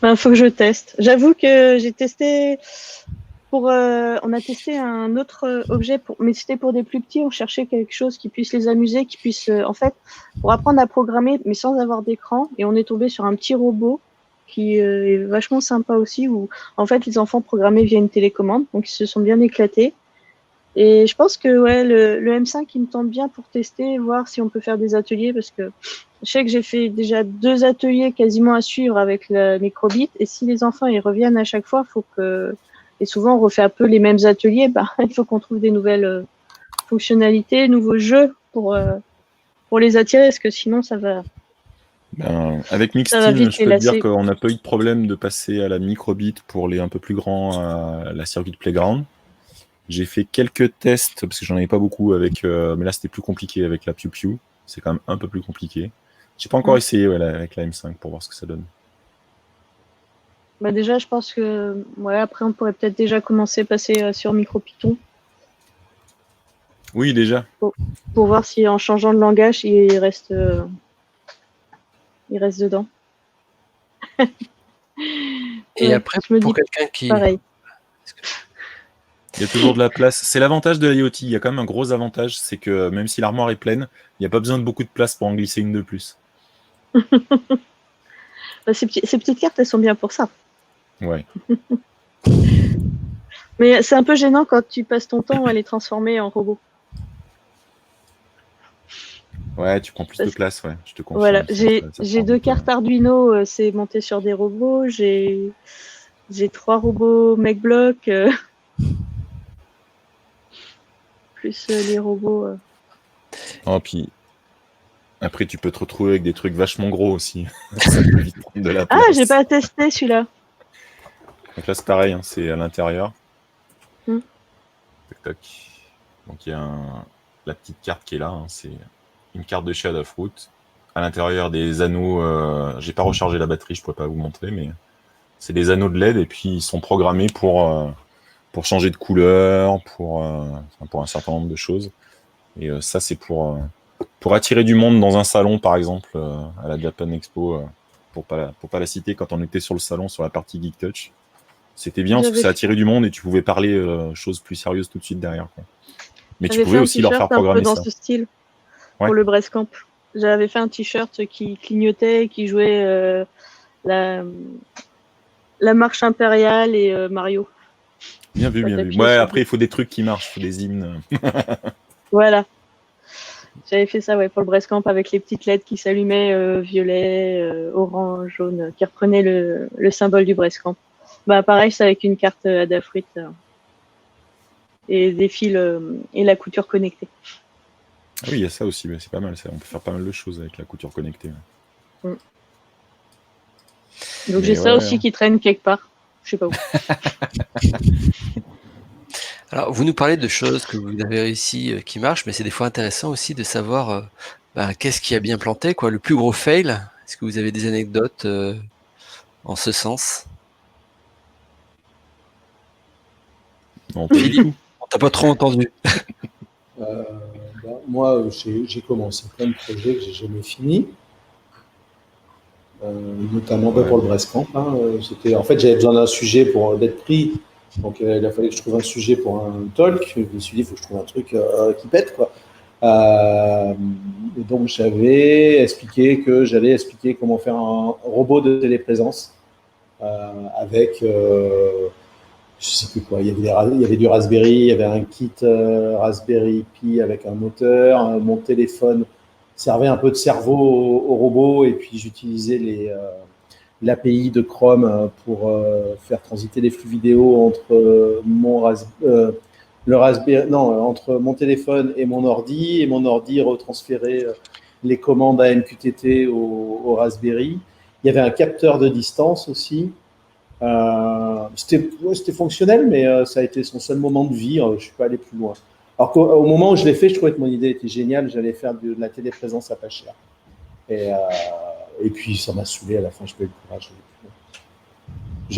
Ben, faut que je teste. J'avoue que j'ai testé on a testé un autre objet, mais c'était pour des plus petits. On cherchait quelque chose qui puisse les amuser, qui puisse, en fait, pour apprendre à programmer, mais sans avoir d'écran. Et on est tombé sur un petit robot qui est vachement sympa aussi, où en fait les enfants programmaient via une télécommande, donc ils se sont bien éclatés. Et je pense que ouais, le M5 il me tente bien pour tester, voir si on peut faire des ateliers, parce que je sais que j'ai fait déjà 2 ateliers quasiment à suivre avec la microbit, et si les enfants ils reviennent à chaque fois, et souvent on refait un peu les mêmes ateliers, bah, il faut qu'on trouve des nouvelles fonctionnalités, nouveaux jeux pour les attirer, parce que sinon ça va. Avec Mixteam, je peux te dire qu'on n'a pas eu de problème de passer à la microbit pour les un peu plus grands à la Circuit Playground. J'ai fait quelques tests, parce que j'en avais pas beaucoup avec, mais là c'était plus compliqué avec la Piu Piu. C'est quand même un peu plus compliqué. J'ai pas encore essayé avec la M5 pour voir ce que ça donne. Bah déjà, je pense que après, on pourrait peut-être déjà commencer à passer sur MicroPython Oui, déjà. pour voir si en changeant de langage, il reste dedans. Et après, je me pour dis quelqu'un qui... pareil. Il y a toujours de la place. C'est l'avantage de l'IoT. Il y a quand même un gros avantage, c'est que même si l'armoire est pleine, il n'y a pas besoin de beaucoup de place pour en glisser une de plus. Bah, ces petites cartes, elles sont bien pour ça. Ouais. Mais c'est un peu gênant quand tu passes ton temps à les transformer en robots. Ouais, tu prends plus de place, ouais. Je te confirme. Voilà, Ça j'ai prend 2 du temps. cartes Arduino, c'est monté sur des robots. J'ai 3 robots MechBlock, plus les robots. Oh, puis après, tu peux te retrouver avec des trucs vachement gros aussi. Ça peut vite prendre de la place. Ah, j'ai pas testé celui-là. Donc là, c'est pareil, hein, c'est à l'intérieur. Hmm. Tac, tac. Donc il y a la petite carte qui est là, hein, c'est une carte de chez Adafruit. À l'intérieur des anneaux, j'ai pas rechargé la batterie, je pourrais pas vous montrer, mais c'est des anneaux de LED et puis ils sont programmés pour changer de couleur, pour un certain nombre de choses. Et ça, c'est pour attirer du monde dans un salon, par exemple, à la Japan Expo, pour pas la citer, quand on était sur le salon, sur la partie Geek Touch. C'était bien parce que ça attirait du monde et tu pouvais parler choses plus sérieuses tout de suite derrière, quoi. Mais tu pouvais aussi leur faire un peu programmer dans ça. ce style Ouais. pour le Brestcamp. J'avais fait un t-shirt qui clignotait, qui jouait la marche impériale et Mario. Bien vu, bien vu. Ouais, après, il faut des trucs qui marchent, il faut des hymnes. Voilà. J'avais fait ça pour le Brestcamp avec les petites LED qui s'allumaient, violet, orange, jaune, qui reprenaient le symbole du Brestcamp. Bah, pareil, c'est avec une carte Adafruit et des fils et la couture connectée. Ah oui, il y a ça aussi, mais c'est pas mal ça. On peut faire pas mal de choses avec la couture connectée. Mm. Donc j'ai ça aussi qui traîne quelque part. Je sais pas où. Alors, vous nous parlez de choses que vous avez réussi qui marchent, mais c'est des fois intéressant aussi de savoir qu'est-ce qui a bien planté, quoi. Le plus gros fail. Est-ce que vous avez des anecdotes en ce sens? Non, pas du tout. On t'a pas trop entendu. Moi, j'ai commencé plein de projets que j'ai jamais finis, notamment pour le Brestcamp. En fait, j'avais besoin d'un sujet pour d'être pris, donc il a fallu que je trouve un sujet pour un talk. Je me suis dit, il faut que je trouve un truc qui pète, quoi. Et donc j'avais expliqué que j'allais expliquer comment faire un robot de téléprésence avec je sais plus quoi, il y avait du Raspberry, il y avait un kit Raspberry Pi avec un moteur, mon téléphone servait un peu de cerveau au robot et puis j'utilisais l'API de Chrome pour faire transiter les flux vidéo entre entre mon téléphone et mon ordi retransférait les commandes à MQTT au Raspberry. Il y avait un capteur de distance aussi. C'était fonctionnel, mais ça a été son seul moment de vie. Je ne suis pas allé plus loin. Alors qu'au moment où je l'ai fait, je trouvais que mon idée était géniale. J'allais faire de la téléprésence à pas cher. Et puis ça m'a saoulé à la fin. Je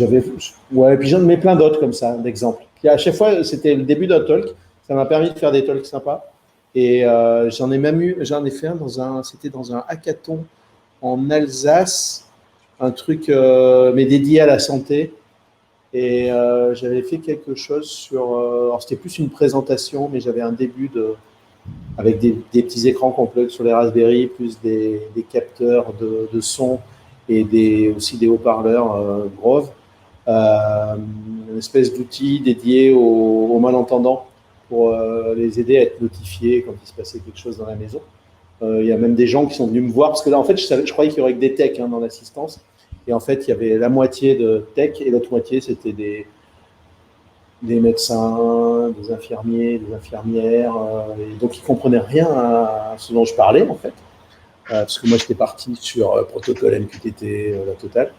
n'avais plus le courage. Puis j'en mets plein d'autres comme ça, d'exemples. Puis à chaque fois, c'était le début d'un talk. Ça m'a permis de faire des talks sympas. Et j'en ai fait un c'était dans un hackathon en Alsace, un truc mais dédié à la santé. Et j'avais fait quelque chose sur. Alors c'était plus une présentation, mais j'avais un début avec des petits écrans qu'on plug sur les Raspberry, plus des capteurs de son et aussi des haut-parleurs Grove. Une espèce d'outil dédié aux malentendants pour les aider à être notifiés quand il se passait quelque chose dans la maison. Il y a même des gens qui sont venus me voir, parce que là, en fait, je croyais qu'il y aurait que des techs dans l'assistance. Et en fait, il y avait la moitié de tech et l'autre moitié, c'était des médecins, des infirmiers, des infirmières. Et donc, ils ne comprenaient rien à ce dont je parlais, en fait. Parce que moi, j'étais parti sur protocole MQTT, la totale.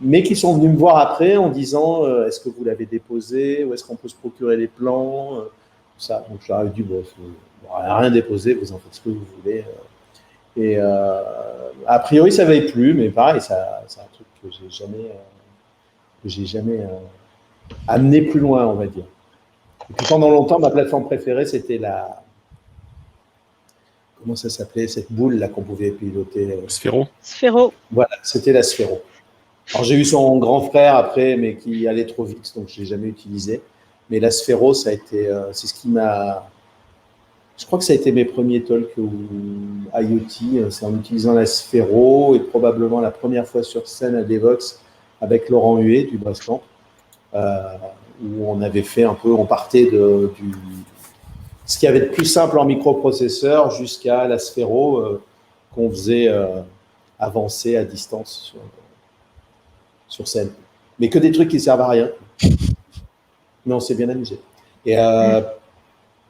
Mais qui sont venus me voir après en disant est-ce que vous l'avez déposé, où est-ce qu'on peut se procurer les plans, ça. Donc, je leur ai dit, bon, rien déposé, vous en faites ce que vous voulez. Et a priori, ça m'avait plu, mais pareil, c'est un truc que j'ai jamais amené plus loin, on va dire. Et puis pendant longtemps, ma plateforme préférée, c'était comment ça s'appelait, cette boule là qu'on pouvait piloter. Sphéro. Sphéro. Voilà, c'était la Sphéro. Alors j'ai eu son grand frère après, mais qui allait trop vite, donc je l'ai jamais utilisé. Mais la Sphéro, ça a été, c'est ce qui m'a. Je crois que ça a été mes premiers talks ou IoT, c'est en utilisant la Sphéro et probablement la première fois sur scène à Devox avec Laurent Huet du Brestcamp, où on avait fait un peu, on partait du ce qu'il y avait de plus simple en microprocesseur jusqu'à la Sphéro qu'on faisait avancer à distance sur scène. Mais que des trucs qui servent à rien. Mais on s'est bien amusé. Et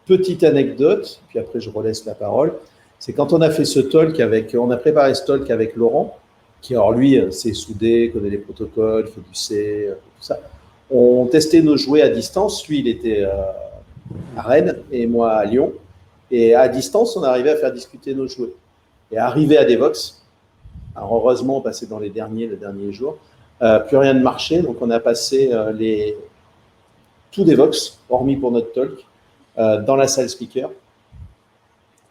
petite anecdote, puis après je relaisse la parole, c'est quand on a fait ce talk on a préparé ce talk avec Laurent, qui alors lui sait souder, connaît les protocoles, fait du C, tout ça. On testait nos jouets à distance. Lui, il était à Rennes et moi à Lyon. Et à distance, on arrivait à faire discuter nos jouets. Et arrivé à Devox, alors heureusement, on passait dans le dernier jour, plus rien ne marchait. Donc on a passé tout Devox, hormis pour notre talk, dans la salle speaker,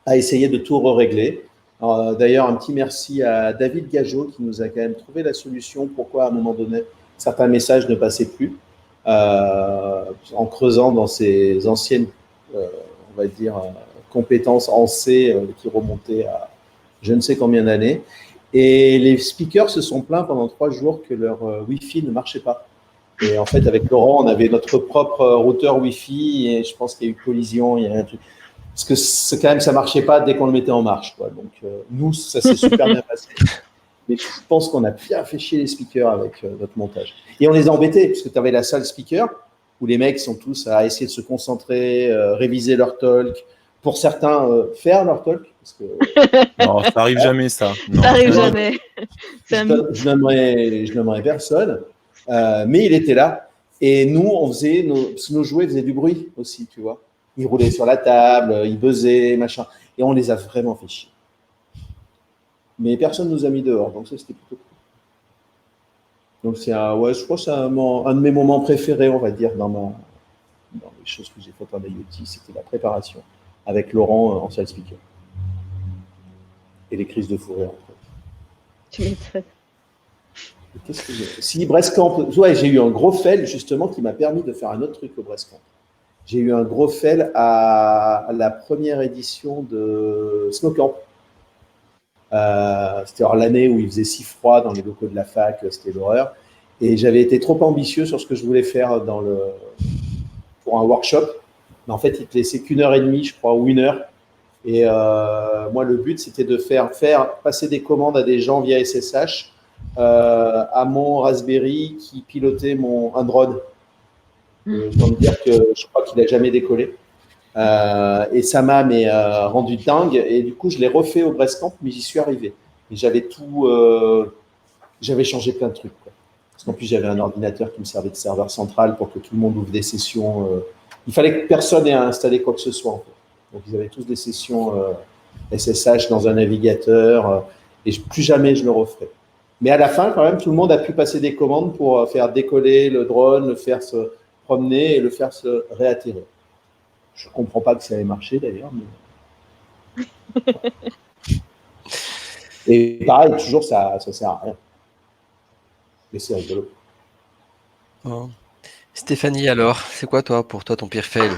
à essayer de tout régler. D'ailleurs, un petit merci à David Gageot qui nous a quand même trouvé la solution pourquoi à un moment donné certains messages ne passaient plus, en creusant dans ses anciennes, on va dire, compétences en C qui remontaient à je ne sais combien d'années. Et les speakers se sont plaints pendant 3 jours que leur Wi-Fi ne marchait pas. Et en fait, avec Laurent, on avait notre propre routeur Wi-Fi et je pense qu'il y a eu collision, il y a un truc. Parce que quand même, ça marchait pas dès qu'on le mettait en marche, quoi. Donc, nous, ça s'est super bien passé. Mais je pense qu'on a bien fait chier les speakers avec notre montage. Et on les a embêtés, parce que tu avais la salle speaker, où les mecs sont tous à essayer de se concentrer, réviser leur talk. Pour certains, faire leur talk. Parce que, Non, ça arrive jamais, ça. Non. Ça arrive jamais. Je n'aimerais personne. Mais il était là. Et nous, on faisait nos jouets faisaient du bruit aussi, tu vois. Ils roulaient sur la table, ils buzzaient, machin. Et on les a vraiment fait chier. Mais personne ne nous a mis dehors, donc ça, c'était plutôt cool. Donc, je crois que c'est un de mes moments préférés, on va dire, dans les choses que j'ai faites en IoT, c'était la préparation avec Laurent en salle speaker. Et les crises de fou rire, en fait. Tu m'étonnes. Qu'est-ce que j'ai fait ? Si, Brestcamp, ouais, j'ai eu un gros fail, justement, qui m'a permis de faire un autre truc au Brestcamp. J'ai eu un gros fail à la première édition de Snowcamp. C'était l'année où il faisait si froid dans les locaux de la fac, c'était l'horreur. Et j'avais été trop ambitieux sur ce que je voulais faire pour un workshop. Mais en fait, il te laissait qu'1 heure et demie, je crois, ou 1 heure. Et moi, le but, c'était de faire passer des commandes à des gens via SSH à mon Raspberry qui pilotait un drone. Je dois me dire que je crois qu'il n'a jamais décollé. Et ça m'a rendu dingue. Et du coup, je l'ai refait au Brestcamp, mais j'y suis arrivé. Et j'avais changé plein de trucs, quoi. Parce qu'en plus, j'avais un ordinateur qui me servait de serveur central pour que tout le monde ouvre des sessions. Il fallait que personne ait installé quoi que ce soit, en fait. Donc, ils avaient tous des sessions SSH dans un navigateur. Et plus jamais je le referai. Mais à la fin, quand même, tout le monde a pu passer des commandes pour faire décoller le drone, le faire se promener et le faire se réatterrir. Je ne comprends pas que ça ait marché d'ailleurs. Mais... Et pareil, toujours, ça ne sert à rien. Mais c'est rigolo. Bon. Stéphanie, alors, c'est quoi pour toi ton pire fail ?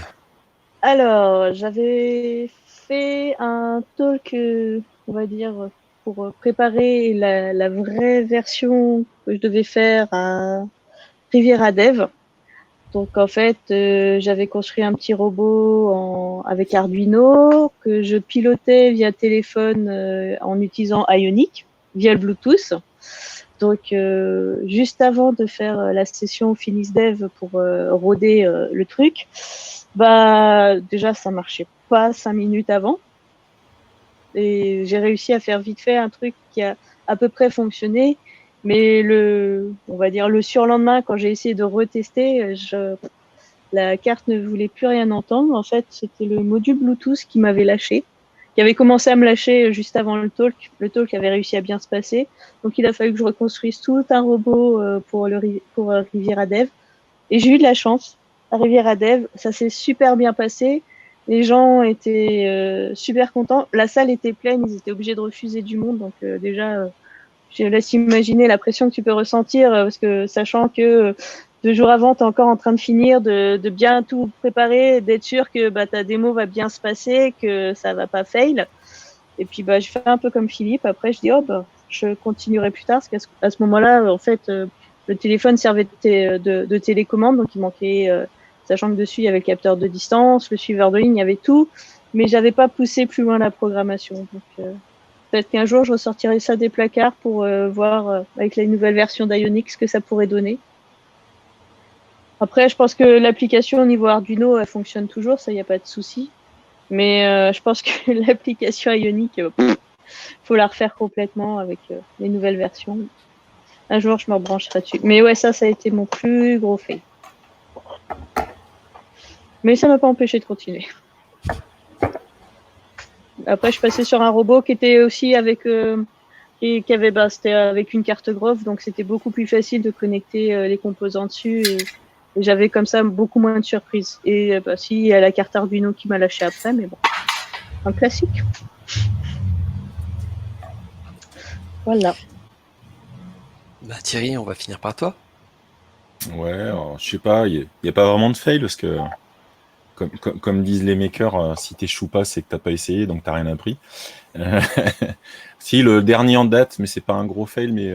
Alors, j'avais fait un talk, on va dire, pour préparer la vraie version que je devais faire à Riviera Dev. Donc, en fait, j'avais construit un petit robot avec Arduino que je pilotais via téléphone en utilisant Ionic, via le Bluetooth. Donc, juste avant de faire la session Finish Dev pour roder le truc, déjà, ça marchait pas 5 minutes avant. Et j'ai réussi à faire vite fait un truc qui a à peu près fonctionné. Mais on va dire le surlendemain, quand j'ai essayé de retester, la carte ne voulait plus rien entendre. En fait, c'était le module Bluetooth qui m'avait lâché. qui avait commencé à me lâcher juste avant le talk. Le talk avait réussi à bien se passer. Donc, il a fallu que je reconstruise tout un robot pour Riviera Dev. Et j'ai eu de la chance. À Riviera Dev, ça s'est super bien passé. Les gens étaient super contents. La salle était pleine, ils étaient obligés de refuser du monde. Donc déjà, je laisse imaginer la pression que tu peux ressentir, parce que sachant que 2 jours avant, tu es encore en train de finir, de bien tout préparer, d'être sûr que ta démo va bien se passer, que ça va pas fail. Et puis je fais un peu comme Philippe. Après, je dis je continuerai plus tard, parce qu'à ce moment-là, en fait, le téléphone servait de télécommande, donc il manquait, sachant que dessus il y avait le capteur de distance, le suiveur de ligne, il y avait tout, mais j'avais pas poussé plus loin la programmation. Donc peut-être qu'un jour je ressortirai ça des placards pour voir avec la nouvelle version d'Ionic ce que ça pourrait donner. Après, je pense que l'application au niveau Arduino, elle fonctionne toujours, ça, il n'y a pas de souci. Mais je pense que l'application Ionic, faut la refaire complètement avec les nouvelles versions. Un jour, je me rebrancherai dessus. Mais ouais, ça a été mon plus gros fail. Mais ça m'a pas empêché de continuer. Après, je suis passée sur un robot qui était aussi avec... c'était avec une carte Grove, donc c'était beaucoup plus facile de connecter les composants dessus. Et j'avais comme ça beaucoup moins de surprises. Et si, il y a la carte Arduino qui m'a lâché après, mais bon. Un classique. Voilà. Thierry, on va finir par toi. Ouais, alors, je sais pas, il n'y a pas vraiment de fail parce que, comme disent les makers, si t'échoues pas, c'est que t'as pas essayé, donc t'as rien appris. Si, le dernier en date, mais c'est pas un gros fail, mais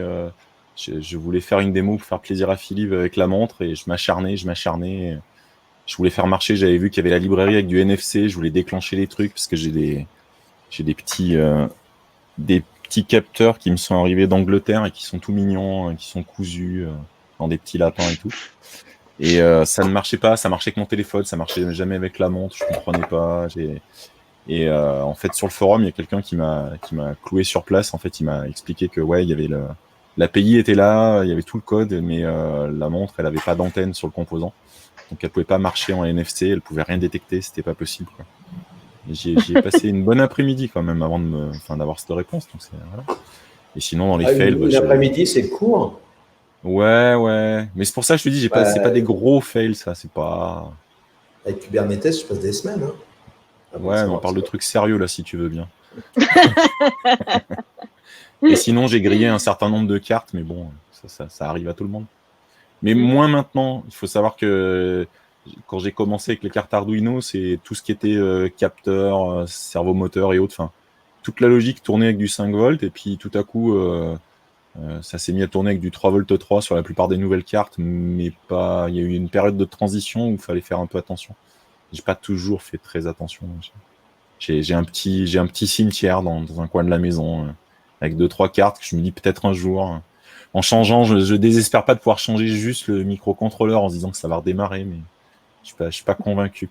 je voulais faire une démo pour faire plaisir à Philippe avec la montre et je m'acharnais. Je voulais faire marcher, j'avais vu qu'il y avait la librairie avec du NFC, je voulais déclencher les trucs parce que j'ai des petits capteurs qui me sont arrivés d'Angleterre et qui sont tout mignons, qui sont cousus dans des petits lapins et tout. Et ça ne marchait pas, ça marchait avec mon téléphone, ça marchait jamais avec la montre, je comprenais pas. Et en fait, sur le forum, il y a quelqu'un qui m'a cloué sur place. En fait, il m'a expliqué que ouais, il y avait l'API était là, il y avait tout le code, mais la montre, elle avait pas d'antenne sur le composant, donc elle pouvait pas marcher en NFC, elle pouvait rien détecter, c'était pas possible, quoi. J'y ai passé une bonne après-midi quand même avant d'avoir cette réponse. Donc voilà. Et sinon, dans les fails, l'après-midi, c'est court. Ouais, mais c'est pour ça que je te dis, c'est pas des gros fails, ça, c'est pas. Avec Kubernetes, je passe des semaines. Hein. Ouais, on parle de trucs sérieux là, si tu veux bien. Et sinon, j'ai grillé un certain nombre de cartes, mais bon, ça arrive à tout le monde. Mais moins maintenant. Il faut savoir que quand j'ai commencé avec les cartes Arduino, c'est tout ce qui était capteur, servomoteur et autres. Enfin, toute la logique tournait avec du 5 volts, et puis tout à coup, ça s'est mis à tourner avec du 3 volts 3 sur la plupart des nouvelles cartes, mais pas. Il y a eu une période de transition où il fallait faire un peu attention. J'ai pas toujours fait très attention. J'ai un petit cimetière dans un coin de la maison avec 2-3 cartes que je me dis peut-être un jour. En changeant, je désespère pas de pouvoir changer juste le microcontrôleur en se disant que ça va redémarrer, mais je suis pas convaincu.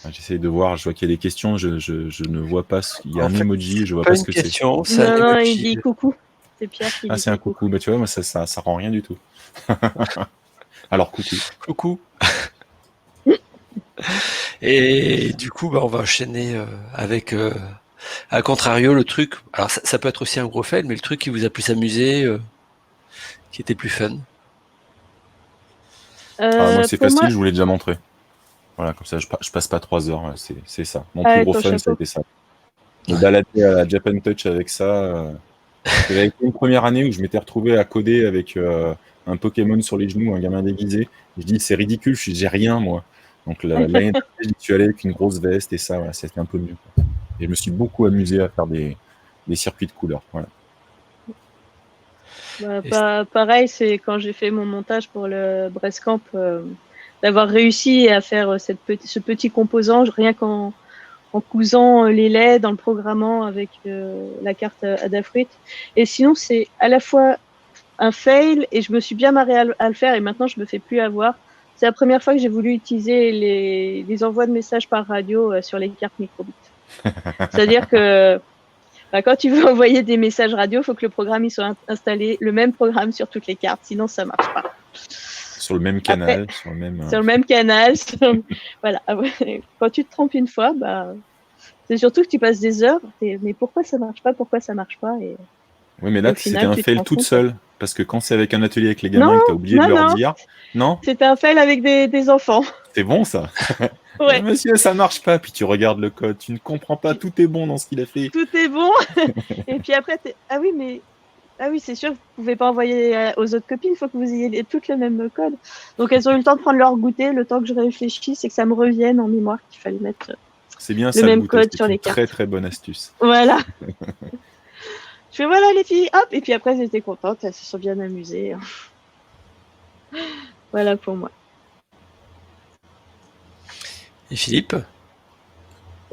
J'essaie de voir, je vois qu'il y a des questions, je ne vois pas il y a un emoji, je vois pas ce que c'est. Non, il dit coucou. C'est Pierre qui dit c'est un coucou. Bah tu vois, moi ça rend rien du tout. Alors coucou. Et du coup, on va enchaîner avec à contrario le truc. Alors ça peut être aussi un gros fail, mais le truc qui vous a plus amusé, qui était plus fun. Moi c'est facile, je vous l'ai déjà montré. Voilà, comme ça je passe pas 3 heures. C'est ça. Mon plus gros fun, ça a été ça. Me balader à la Japan Touch avec ça. J'avais été une première année où je m'étais retrouvé à coder avec un Pokémon sur les genoux, un gamin déguisé. Je dis c'est ridicule, j'ai rien moi. Donc l'année d'après, je suis allé avec une grosse veste et ça, voilà, c'était un peu mieux. Et je me suis beaucoup amusé à faire des circuits de couleurs. Voilà. Pareil, c'est quand j'ai fait mon montage pour le Brestcamp, d'avoir réussi à faire ce petit composant, rien qu'en cousant les LED, en le programmant avec la carte Adafruit. Et sinon, c'est à la fois un fail et je me suis bien marrée à le faire et maintenant je me fais plus avoir. C'est la première fois que j'ai voulu utiliser les envois de messages par radio sur les cartes microbit. C'est-à-dire que quand tu veux envoyer des messages radio, il faut que le programme il soit installé, le même programme sur toutes les cartes, sinon ça marche pas. Sur le même canal, sur le même. Sur le même canal. Voilà. Quand tu te trompes une fois, bah, c'est surtout que tu passes des heures. Mais pourquoi ça marche pas? Pourquoi ça marche pas? Et Oui, mais au là, c'était final, un tu te fail rends toute compte. seule. Parce que quand c'est avec un atelier avec les gamins Non, et que tu as oublié de non, leur non. dire, non, C'était un fail avec des enfants. c'est bon ça. Ouais. Monsieur, ça marche pas. Puis tu regardes le code, tu ne comprends pas, tout est bon dans ce qu'il a fait. Tout est bon. Et puis après, ah oui, mais ah oui, c'est sûr, vous pouvez pas envoyer aux autres copines, il faut que vous ayez toutes le même code. Donc elles ont eu le temps de prendre leur goûter, le temps que je réfléchisse et que ça me revienne en mémoire qu'il fallait mettre C'est bien le ça le même goûter, code c'est sur une les très cartes. très bonne astuce. Voilà. Je fais voilà les filles, hop, et puis après elles étaient contentes, elles se sont bien amusées. Voilà pour moi. Et Philippe?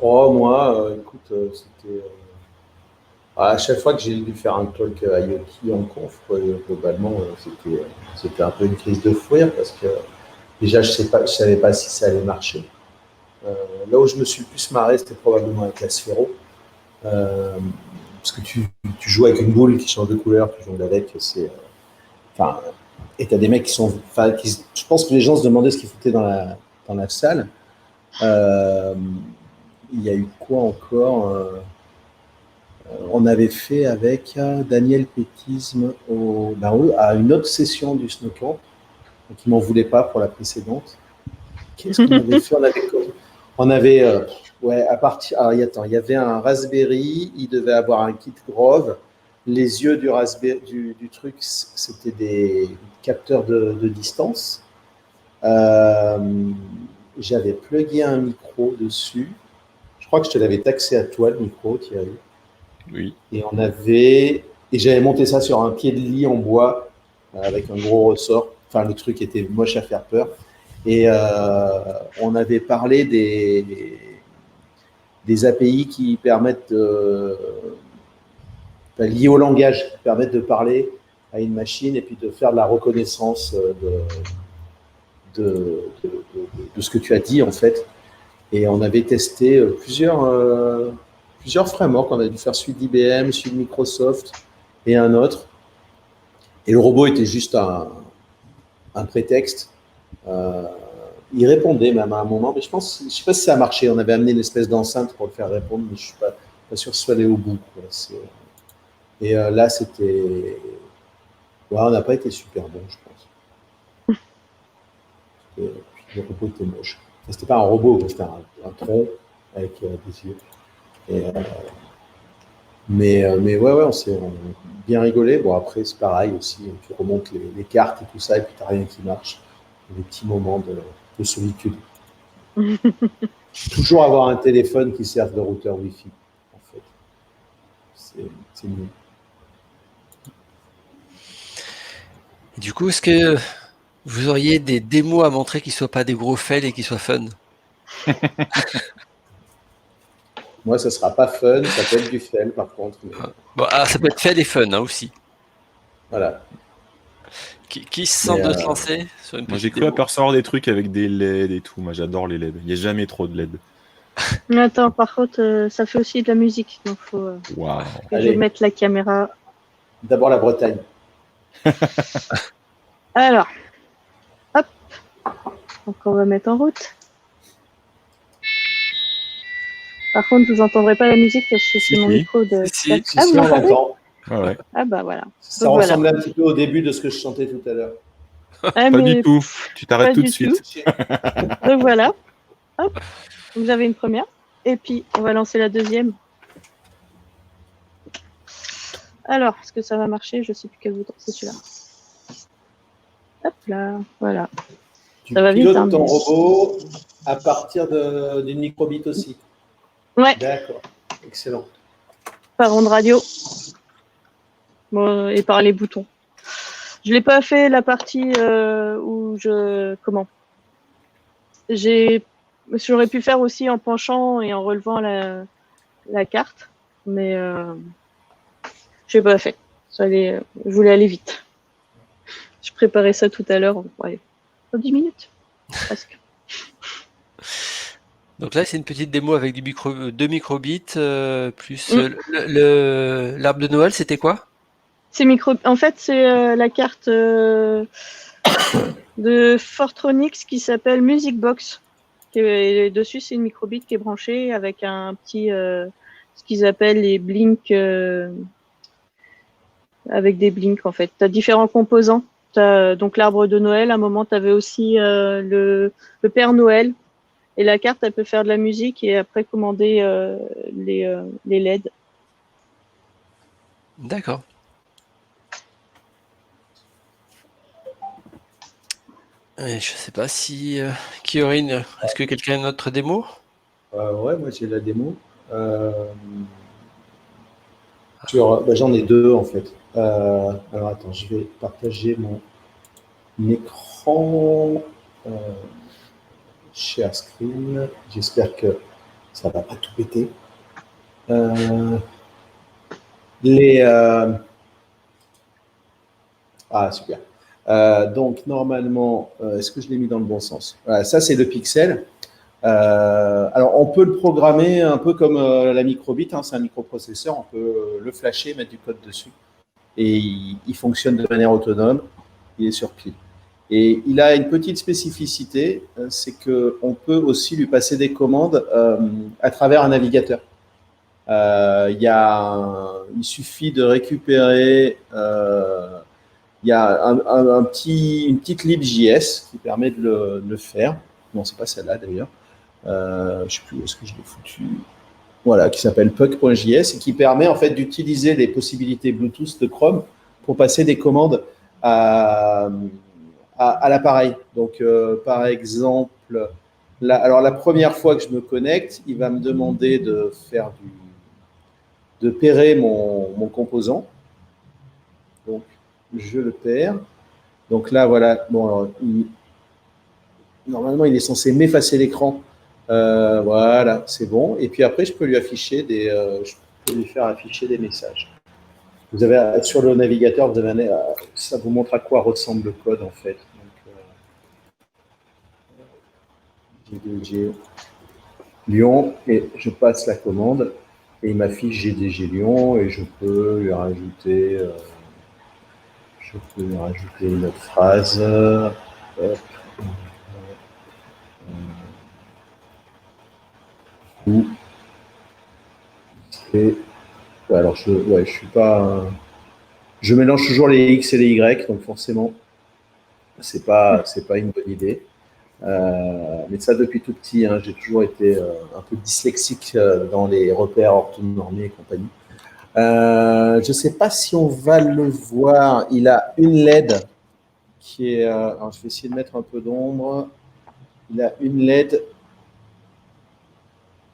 Oh, moi, écoute, c'était. À chaque fois que j'ai dû faire un talk IoT en conf, globalement, c'était un peu une crise de fou rire parce que déjà, je savais pas si ça allait marcher. Là où je me suis le plus marré, c'était probablement avec la Sphero. Parce que tu joues avec une boule qui change de couleur, tu joues avec, enfin, et t'as des mecs qui sont, je pense que les gens se demandaient ce qu'ils foutaient dans la salle. Il y a eu quoi encore on avait fait avec Daniel Pétisme à une autre session du Snowcamp, donc il m'en voulait pas pour la précédente. Qu'est-ce qu'on avait fait? On avait ouais, à partir. Alors, attends, il y avait un Raspberry, il devait avoir un kit Grove. Les yeux du Raspberry, du truc, c'était des capteurs de distance. J'avais plugué un micro dessus. Je crois que je te l'avais taxé à toi, le micro, Thierry. Oui. Et j'avais monté ça sur un pied de lit en bois avec un gros ressort. Enfin, le truc était moche à faire peur. Et on avait parlé des API qui permettent liées au langage, qui permettent de parler à une machine et puis de faire de la reconnaissance de ce que tu as dit en fait. Et on avait testé plusieurs frameworks. On a dû faire celui d'IBM, celui de Microsoft et un autre. Et le robot était juste un prétexte. Il répondait même à un moment, mais je sais pas si ça a marché. On avait amené une espèce d'enceinte pour le faire répondre, mais je suis pas sûr que ce soit allé au bout. Et là, c'était... Ouais, on n'a pas été super bon, je pense. Le robot était moche. C'était pas un robot, c'était un tronc avec des yeux. Mais ouais, on s'est bien rigolé. Bon, après, c'est pareil aussi. Tu remontes les cartes et tout ça, et puis t'as rien qui marche. Des petits moments de solitude. Toujours avoir un téléphone qui serve de routeur Wi-Fi, en fait. C'est mieux. Et du coup, est-ce que vous auriez des démos à montrer qui ne soient pas des gros fails et qui soient fun? Moi, ça sera pas fun, ça peut être du fail par contre. Mais... Bon, ça peut être fail et fun aussi. Voilà. Qui se sent de se lancer sur une Moi, j'ai petite cru démo? apercevoir des trucs avec des LED et tout. Moi, j'adore les LED. Il n'y a jamais trop de LED. Attends, par contre, ça fait aussi de la musique, donc faut Waouh. que je mette la caméra. D'abord la Bretagne. Alors, hop, donc on va mettre en route. Par contre, vous n'entendrez pas la musique parce que c'est mon micro de... Si, vous on l'entendez? l'entend. Ouais. Ah bah voilà. Ça Donc, ressemble un petit peu au début de ce que je chantais tout à l'heure. Ah, Pas mais du tout. Tu t'arrêtes pas tout de du suite. Donc voilà. Hop. Vous avez une première. Et puis, on va lancer la deuxième. Alors, est-ce que ça va marcher? Je ne sais plus quel bouton c'est celui-là. Hop là, voilà. Tu Ça va vite, pilotes hein, ton mais- robot à partir d'une microbit aussi. Ouais, D'accord. Excellent. par onde radio. Bon, et par les boutons. Je l'ai pas fait la partie où je... Comment? J'aurais pu faire aussi en penchant et en relevant la carte, mais je l'ai pas fait. Je voulais aller vite. Je préparais ça tout à l'heure, ouais, en 10 minutes, presque. Donc là, c'est une petite démo avec 2 microbits, plus l'arbre de Noël, c'était quoi? En fait, c'est la carte de Fortronix qui s'appelle Music Box. Et dessus, c'est une microbit qui est branchée avec un petit, ce qu'ils appellent les blinks, avec des blinks en fait. Tu as différents composants. T'as donc l'arbre de Noël. À un moment, tu avais aussi le Père Noël. Et la carte, elle peut faire de la musique et après commander les LED. D'accord. Et je sais pas si Kiorine, est-ce que quelqu'un a une autre démo? Ouais, moi j'ai la démo. J'en ai deux en fait. Alors attends, je vais partager mon écran share screen. J'espère que ça va pas tout péter. Ah super. Donc normalement, est-ce que je l'ai mis dans le bon sens? Voilà, ça c'est le pixel. Alors, on peut le programmer un peu comme la microbit, hein, c'est un microprocesseur, on peut le flasher, mettre du code dessus, et il fonctionne de manière autonome, il est sur pile. Et il a une petite spécificité, c'est qu'on peut aussi lui passer des commandes à travers un navigateur. Il suffit de récupérer, il y a une petite libjs qui permet de le faire. Non, c'est pas celle-là d'ailleurs. Je ne sais plus où est-ce que je l'ai foutu. Voilà, qui s'appelle puck.js et qui permet en fait d'utiliser les possibilités Bluetooth de Chrome pour passer des commandes à l'appareil. Donc, par exemple, alors la première fois que je me connecte, il va me demander de pairer mon composant. Donc, je le paire. Donc là, voilà. Bon, alors, normalement, il est censé m'effacer l'écran. Voilà, c'est bon. Et puis après, je peux lui faire afficher des messages. Vous avez sur le navigateur, ça vous montre à quoi ressemble le code en fait. Donc, GDG Lyon et je passe la commande et il m'affiche GDG Lyon et je peux lui rajouter, une autre phrase. Hop. Et alors je suis pas, je mélange toujours les X et les Y, donc forcément c'est pas une bonne idée. Mais ça depuis tout petit, hein, j'ai toujours été un peu dyslexique dans les repères orthonormés et compagnie. Je ne sais pas si on va le voir. Il a une LED qui est. Alors je vais essayer de mettre un peu d'ombre. Il a une LED.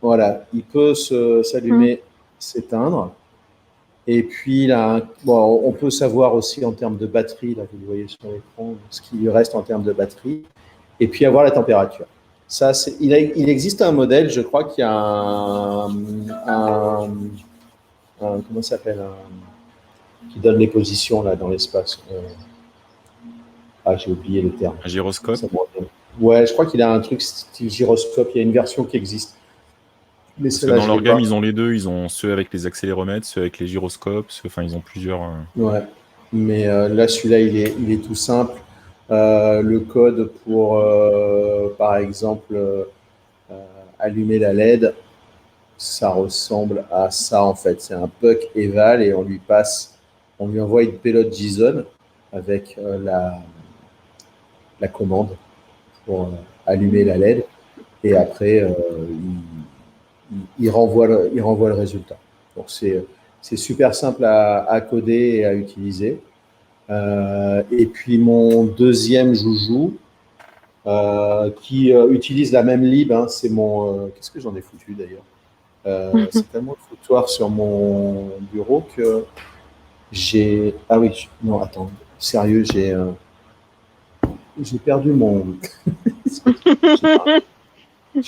Voilà, il peut s'allumer, s'éteindre. Et puis là, bon, on peut savoir aussi en termes de batterie, là vous le voyez sur l'écran, ce qui lui reste en termes de batterie. Et puis avoir la température. Ça, il existe un modèle, je crois qu'il y a comment ça s'appelle, qui donne les positions là dans l'espace. J'ai oublié le terme. Un gyroscope. Ouais, je crois qu'il a un truc style gyroscope. Il y a une version qui existe. Mais parce que dans leur gamme, ils ont les deux. Ils ont ceux avec les accéléromètres, ceux avec les gyroscopes. Enfin, ils ont plusieurs. Ouais. Mais là, celui-là, il est tout simple. Le code pour, par exemple, allumer la LED, ça ressemble à ça en fait. C'est un puck eval et on lui envoie une payload JSON avec la commande pour allumer la LED et après il renvoie le résultat. Donc c'est super simple à coder et à utiliser. Et puis mon deuxième joujou qui utilise la même lib, hein, c'est mon. Qu'est-ce que j'en ai foutu d'ailleurs C'est tellement de foutoir sur mon bureau que j'ai. Ah oui, non, attends, sérieux, j'ai perdu mon.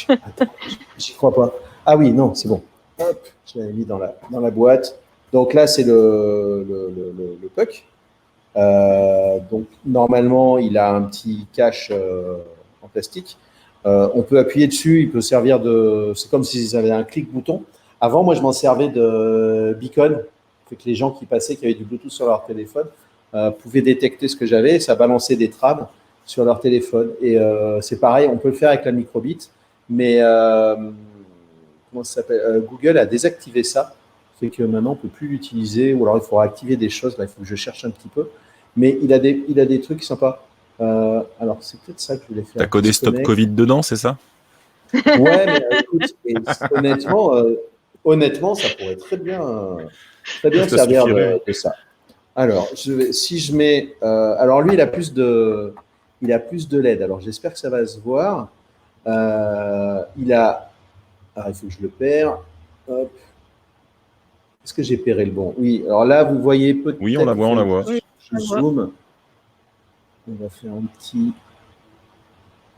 Attends, j'y crois pas. Ah oui, non, c'est bon. Hop, je l'avais mis dans la boîte. Donc là, c'est le puck. Donc normalement, il a un petit cache en plastique. On peut appuyer dessus, il peut servir de. C'est comme si avaient un clic-bouton. Avant, moi, je m'en servais de beacon, fait que les gens qui passaient, qui avaient du Bluetooth sur leur téléphone, pouvaient détecter ce que j'avais, ça balançait des trames sur leur téléphone. Et c'est pareil, on peut le faire avec la microbit, mais comment ça s'appelle Google a désactivé ça, fait que maintenant on ne peut plus l'utiliser, ou alors il faudra activer des choses, là il faut que je cherche un petit peu. Mais il a des trucs sympas. Alors c'est peut-être ça que je voulais faire. T'as codé Stop Covid dedans, c'est ça? Ouais, mais écoute, honnêtement, ça pourrait très bien servir de ça. Alors, si je mets, alors lui, il a plus de LED. Alors, j'espère que ça va se voir. Il faut que je le perde. Hop. Est-ce que j'ai pairé le bon? Oui. Alors là, vous voyez peut-être. Oui, on la voit. Oui, Je zoome. On va faire un petit.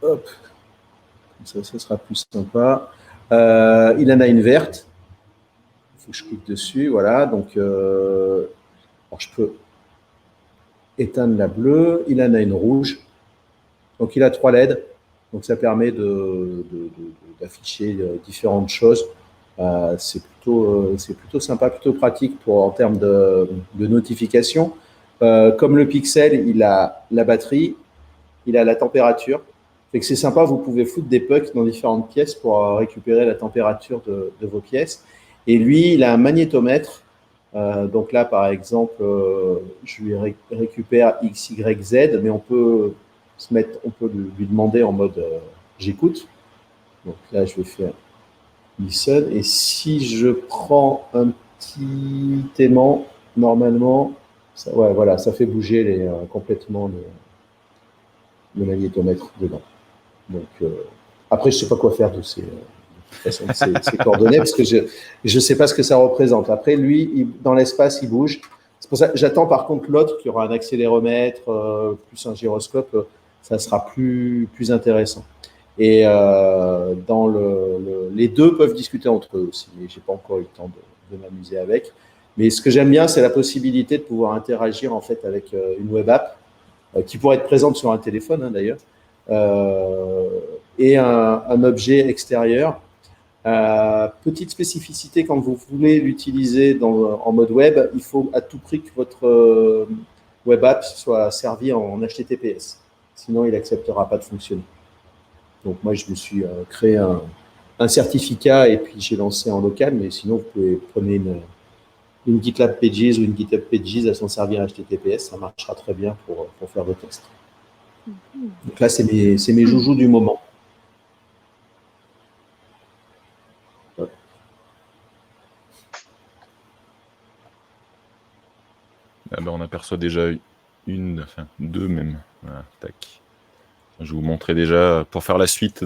Hop. Ça sera plus sympa. Il en a une verte. Il faut que je clique dessus. Voilà. Donc, alors je peux éteindre la bleue. Il en a une rouge. Donc, il a 3 LED. Donc, ça permet d'afficher différentes choses. C'est plutôt sympa, plutôt pratique en termes de notification. Comme le Pixel, il a la batterie, il a la température. Fait que c'est sympa, vous pouvez foutre des pucks dans différentes pièces pour récupérer la température de vos pièces. Et lui, il a un magnétomètre. Donc là, par exemple, je lui récupère X, Y, Z, mais on peut lui demander en mode j'écoute. Donc là, je vais faire listen. Et si je prends un petit aimant, normalement, ça fait bouger complètement le magnétomètre dedans. Donc, après, je ne sais pas quoi faire de ces coordonnées parce que je ne sais pas ce que ça représente. Après, lui, dans l'espace, il bouge. C'est pour ça que j'attends par contre l'autre qui aura un accéléromètre plus un gyroscope. Ça sera plus intéressant. Et les deux peuvent discuter entre eux aussi, mais je n'ai pas encore eu le temps de m'amuser avec. Mais ce que j'aime bien, c'est la possibilité de pouvoir interagir en fait avec une web app qui pourrait être présente sur un téléphone d'ailleurs. Et un objet extérieur. Petite spécificité, quand vous voulez l'utiliser en mode web, il faut à tout prix que votre web app soit servie en HTTPS. Sinon, il n'acceptera pas de fonctionner. Donc, moi, je me suis créé un certificat et puis j'ai lancé en local. Mais sinon, vous pouvez prendre une GitLab Pages ou une GitHub Pages, elles sont servies en HTTPS. Ça marchera très bien pour faire vos tests. Donc là, c'est mes joujoux du moment. On aperçoit déjà deux même. Voilà, tac. Je vais vous montrer déjà, pour faire la suite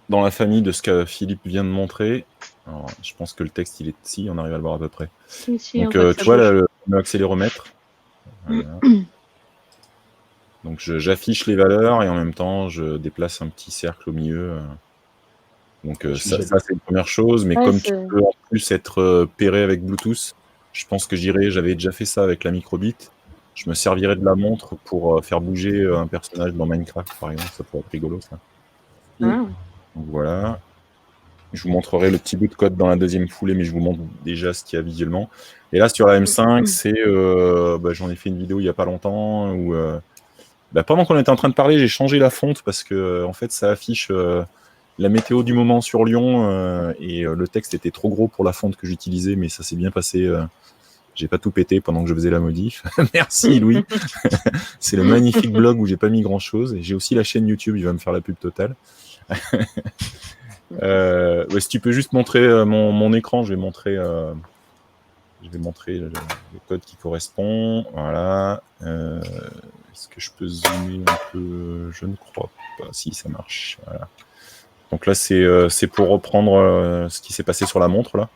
dans la famille de ce que Philippe vient de montrer. Alors, je pense que le texte, il est ici, on arrive à le voir à peu près. Si, donc, tu vois, là, le accéléromètre. Voilà. Donc, j'affiche les valeurs et en même temps, je déplace un petit cercle au milieu. Donc, ça c'est une première chose. Mais comme tu peux en plus être pairé avec Bluetooth, je pense que j'avais déjà fait ça avec la microbit. Je me servirais de la montre pour faire bouger un personnage dans Minecraft, par exemple. Ça pourrait être rigolo, ça. Donc, voilà. Je vous montrerai le petit bout de code dans la deuxième foulée, mais je vous montre déjà ce qu'il y a visuellement. Et là, sur la M5, j'en ai fait une vidéo il n'y a pas longtemps où, pendant qu'on était en train de parler, j'ai changé la fonte parce que, en fait, ça affiche la météo du moment sur Lyon et le texte était trop gros pour la fonte que j'utilisais, mais ça s'est bien passé. J'ai pas tout pété pendant que je faisais la modif. Merci Louis. C'est le magnifique blog où j'ai pas mis grand chose. Et j'ai aussi la chaîne YouTube, il va me faire la pub totale. Si tu peux juste montrer mon écran, je vais montrer le code qui correspond. Voilà. Est-ce que je peux zoomer un peu? Je ne crois pas. Si, ça marche. Voilà. Donc là, c'est pour reprendre ce qui s'est passé sur la montre là.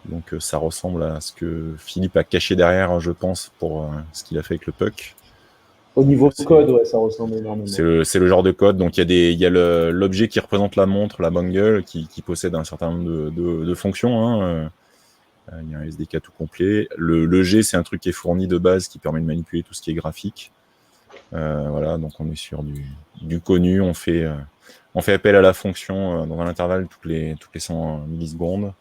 Donc ça ressemble à ce que Philippe a caché derrière, je pense, pour ce qu'il a fait avec le puck. Au niveau code, ouais, ça ressemble énormément. C'est le genre de code. Donc il y a l'objet qui représente la montre, la bangle, qui possède un certain nombre de fonctions. Il y a un SDK tout complet. Le G, c'est un truc qui est fourni de base qui permet de manipuler tout ce qui est graphique. Voilà, donc on est sur du connu. On fait appel à la fonction dans un intervalle toutes les 100 millisecondes.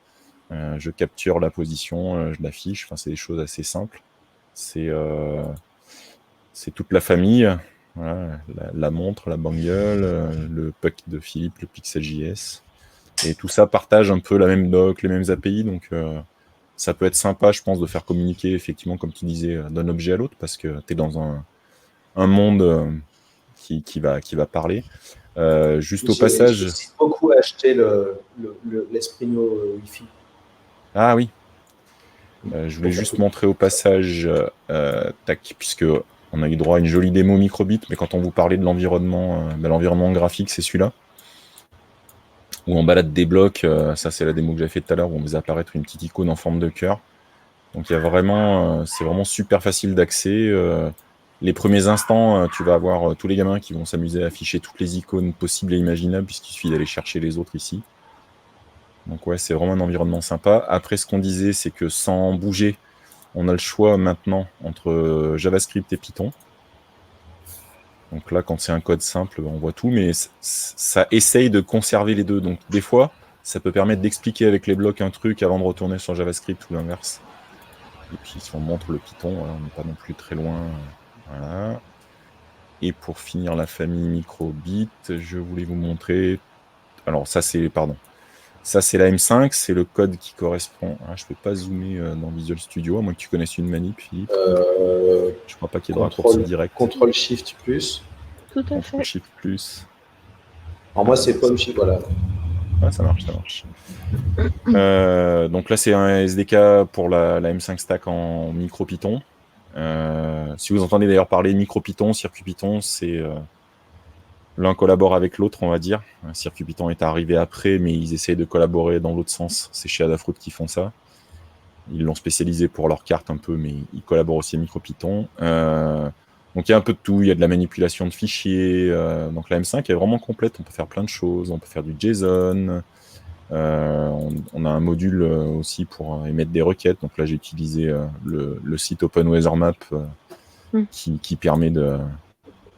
Je capture la position, je l'affiche. Enfin, c'est des choses assez simples. C'est c'est toute la famille. Voilà, la montre, la bangle, le puck de Philippe, le Pixel.js. Et tout ça partage un peu la même doc, les mêmes API. Donc, ça peut être sympa, je pense, de faire communiquer, effectivement, comme tu disais, d'un objet à l'autre, parce que tu es dans un monde qui va parler. Juste au passage. J'hésite beaucoup à acheter l'Esprino Wi-Fi. Ah oui. Je voulais juste montrer au passage, puisque on a eu droit à une jolie démo microbit, mais quand on vous parlait de l'environnement, l'environnement graphique, c'est celui-là. Où on balade des blocs, ça c'est la démo que j'ai fait tout à l'heure, où on faisait apparaître une petite icône en forme de cœur. Donc il y a vraiment, c'est vraiment super facile d'accès. Les premiers instants, tu vas avoir tous les gamins qui vont s'amuser à afficher toutes les icônes possibles et imaginables, puisqu'il suffit d'aller chercher les autres ici. Donc ouais, c'est vraiment un environnement sympa. Après, ce qu'on disait, c'est que sans bouger, on a le choix maintenant entre JavaScript et Python. Donc là, quand c'est un code simple, on voit tout, mais ça essaye de conserver les deux. Donc des fois, ça peut permettre d'expliquer avec les blocs un truc avant de retourner sur JavaScript ou l'inverse. Et puis si on montre le Python, voilà, on n'est pas non plus très loin. Voilà. Et pour finir la famille microbit, je voulais vous montrer... Alors ça c'est... Pardon. Ça, c'est la M5, c'est le code qui correspond... Ah, je ne peux pas zoomer dans Visual Studio, à moins que tu connaisses une manip, Philippe. Je ne crois pas qu'il y ait de raccourci direct. Ctrl-Shift+. Tout à fait. Ctrl-Shift+. Alors moi, c'est pas Shift, voilà. Ah, ça marche. Donc là, c'est un SDK pour la M5 Stack en MicroPython. Si vous entendez d'ailleurs parler MicroPython, CircuitPython, c'est... L'un collabore avec l'autre, on va dire. CircuitPython est arrivé après, mais ils essayent de collaborer dans l'autre sens. C'est chez Adafruit qui font ça. Ils l'ont spécialisé pour leur carte un peu, mais ils collaborent aussi à MicroPython. Donc il y a un peu de tout. Il y a de la manipulation de fichiers. Donc la M5 est vraiment complète. On peut faire plein de choses. On peut faire du JSON. On a un module aussi pour émettre des requêtes. Donc là, j'ai utilisé le site OpenWeatherMap qui permet de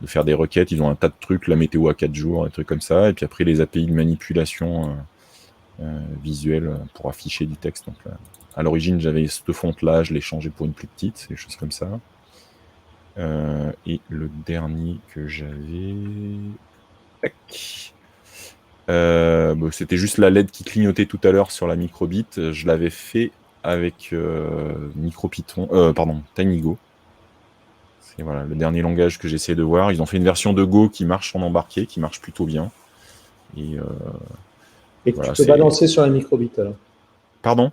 faire des requêtes. Ils ont un tas de trucs, la météo à 4 jours, des trucs comme ça. Et puis après, les API de manipulation visuelle pour afficher du texte. Donc là, à l'origine, j'avais cette fonte-là, je l'ai changé pour une plus petite, des choses comme ça. Et le dernier que j'avais... c'était juste la LED qui clignotait tout à l'heure sur la microbit. Je l'avais fait avec MicroPython, TinyGo. C'est voilà, le dernier langage que j'essaie de voir. Ils ont fait une version de Go qui marche en embarqué, qui marche plutôt bien. Et voilà, tu peux balancer sur la microbit alors. Pardon ?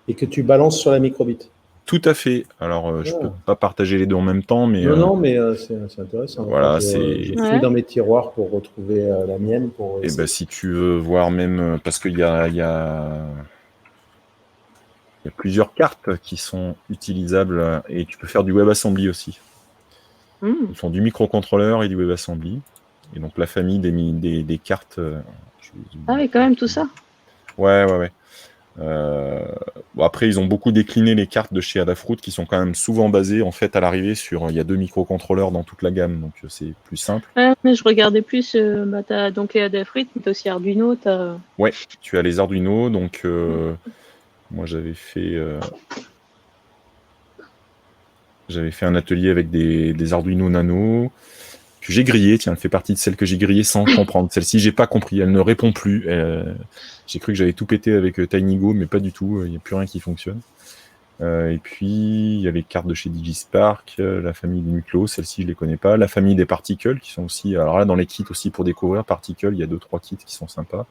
Et que tu balances sur la microbit. Tout à fait. Alors, je peux pas partager les deux en même temps, mais... Non, mais c'est intéressant. Voilà, je fouille dans mes tiroirs pour retrouver la mienne. Et si tu veux voir même... Parce qu'il y a plusieurs cartes qui sont utilisables et tu peux faire du WebAssembly aussi. Ils font du microcontrôleur et du WebAssembly. Et donc, la famille des cartes... Ah oui, quand même, tout ça. Ouais. Après, ils ont beaucoup décliné les cartes de chez Adafruit qui sont quand même souvent basées en fait à l'arrivée sur... Il y a 2 microcontrôleurs dans toute la gamme, donc c'est plus simple. Ouais, mais je regardais plus, t'as donc les Adafruit, mais t'as aussi Arduino. Ouais, tu as les Arduino, donc moi j'avais fait un atelier avec des Arduino Nano que j'ai grillé. Tiens, elle fait partie de celles que j'ai grillées sans comprendre. Celle-ci, j'ai pas compris. Elle ne répond plus. J'ai cru que j'avais tout pété avec TinyGo, mais pas du tout. Il n'y a plus rien qui fonctionne. Et puis, il y a les cartes de chez DigiSpark, la famille des Nuclo, celle-ci, je les connais pas. La famille des Particles, qui sont aussi... Alors là, dans les kits aussi, pour découvrir Particles, il y a 2-3 kits qui sont sympas.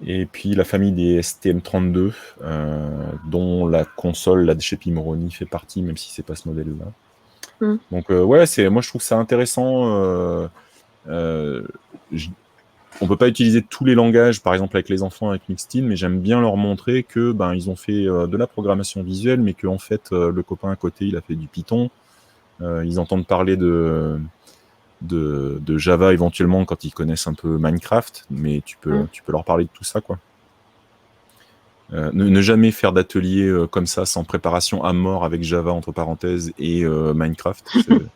Et puis, la famille des STM32, dont la console, là, de chez Pimoroni, fait partie, même si c'est pas ce modèle-là. Donc moi je trouve ça intéressant. On peut pas utiliser tous les langages, par exemple avec les enfants, avec Mixtin, mais j'aime bien leur montrer que ils ont fait de la programmation visuelle, mais que en fait le copain à côté il a fait du Python. Ils entendent parler de Java éventuellement quand ils connaissent un peu Minecraft, mais tu peux leur parler de tout ça, quoi. Ne jamais faire d'atelier comme ça sans préparation à mort avec Java entre parenthèses et Minecraft.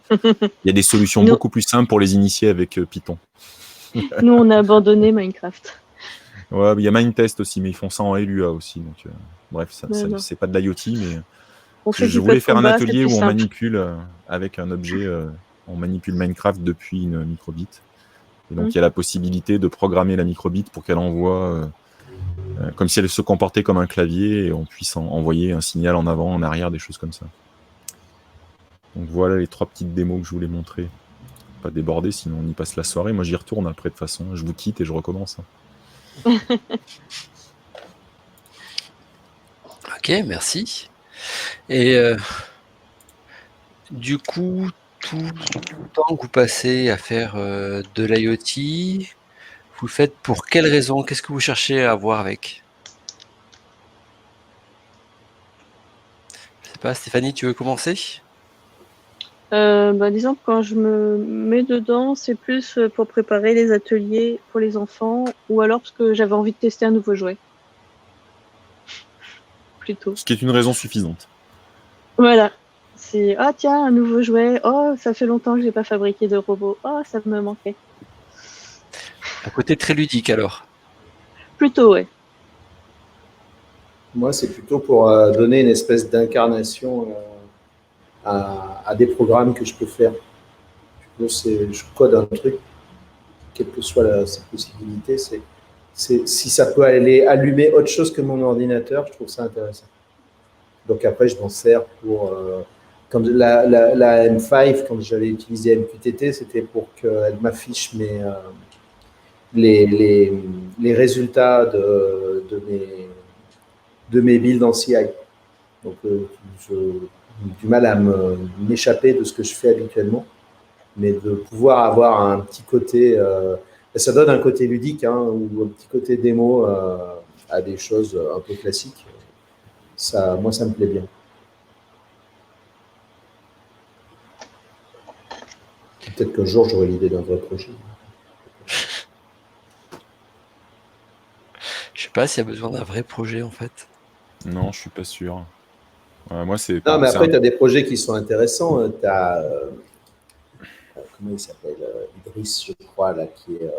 Il y a des solutions beaucoup plus simples pour les initier avec Python. Nous, on a abandonné Minecraft. Ouais, il y a Minetest aussi, mais ils font ça en LUA aussi. Donc, bref, c'est pas de l'IoT, mais qu'on fait Je du voulais code faire un combat, c'est atelier plus où on simple. manipule avec un objet, on manipule Minecraft depuis une microbit. Et donc, il y a la possibilité de programmer la microbit pour qu'elle envoie, comme si elle se comportait comme un clavier, et on puisse envoyer un signal en avant, en arrière, des choses comme ça. Donc voilà les 3 petites démos que je voulais montrer. Pas déborder, sinon on y passe la soirée. Moi, j'y retourne après, de toute façon. Je vous quitte et je recommence. Ok, merci. Et du coup, tout le temps que vous passez à faire de l'IoT, vous le faites pour quelles raisons? Qu'est-ce que vous cherchez à avoir avec? Je sais pas, Stéphanie, tu veux commencer? Disons que quand je me mets dedans, c'est plus pour préparer les ateliers pour les enfants ou alors parce que j'avais envie de tester un nouveau jouet, plutôt. Ce qui est une raison suffisante. Voilà. C'est, ah tiens, un nouveau jouet. Oh, ça fait longtemps que j'ai pas fabriqué de robot. Oh, ça me manquait. Un côté très ludique alors. Plutôt, ouais. Moi, c'est plutôt pour donner une espèce d'incarnation à des programmes que je peux faire. Je code un truc, quelle que soit sa possibilité. Si ça peut aller allumer autre chose que mon ordinateur, je trouve ça intéressant. Donc après, je m'en sers pour... comme la M5, quand j'avais utilisé MQTT, c'était pour qu'elle m'affiche les résultats de mes builds en CI. Donc, j'ai du mal à m'échapper de ce que je fais habituellement, mais de pouvoir avoir un petit côté, ça donne un côté ludique, hein, ou un petit côté démo à des choses un peu classiques. Moi, ça me plaît bien. Peut-être qu'un jour, j'aurai l'idée d'un vrai projet. Je sais pas s'il y a besoin d'un vrai projet en fait. Non, je suis pas sûr. Moi, c'est... Non, mais après, tu as des projets qui sont intéressants. Tu as, comment il s'appelle, Idriss, je crois, là, qui est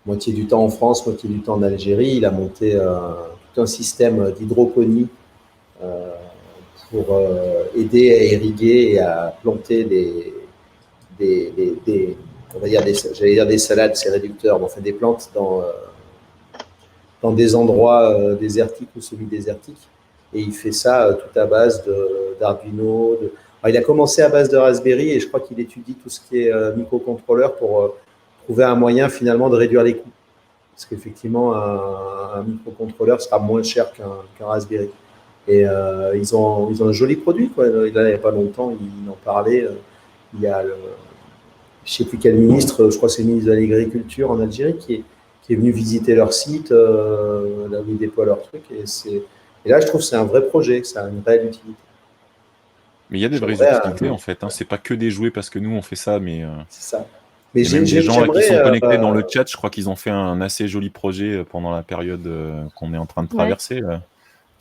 moitié du temps en France, moitié du temps en Algérie. Il a monté tout un système d'hydroponie pour aider à irriguer et à planter on va dire j'allais dire des salades, c'est réducteur, mais enfin des plantes dans des endroits désertiques ou semi-désertiques. Et il fait ça tout à base d'Arduino. Il a commencé à base de Raspberry et je crois qu'il étudie tout ce qui est microcontrôleur pour trouver un moyen finalement de réduire les coûts. Parce qu'effectivement, un microcontrôleur sera moins cher qu'un Raspberry. Et ils ont un joli produit, quoi. Il n'y a pas longtemps, il en parlait. Il y a je ne sais plus quel ministre, je crois que c'est le ministre de l'Agriculture en Algérie, qui est venu visiter leur site, là où ils déploient leur truc. Et là, je trouve que c'est un vrai projet, que ça a une réelle utilité. Mais il y a des vraies utilités, en fait. Hein. C'est pas que des jouets parce que nous, on fait ça, mais... c'est ça. Mais il y a même des gens là, qui sont connectés dans le chat. Je crois qu'ils ont fait un assez joli projet pendant la période qu'on est en train de traverser. Ouais.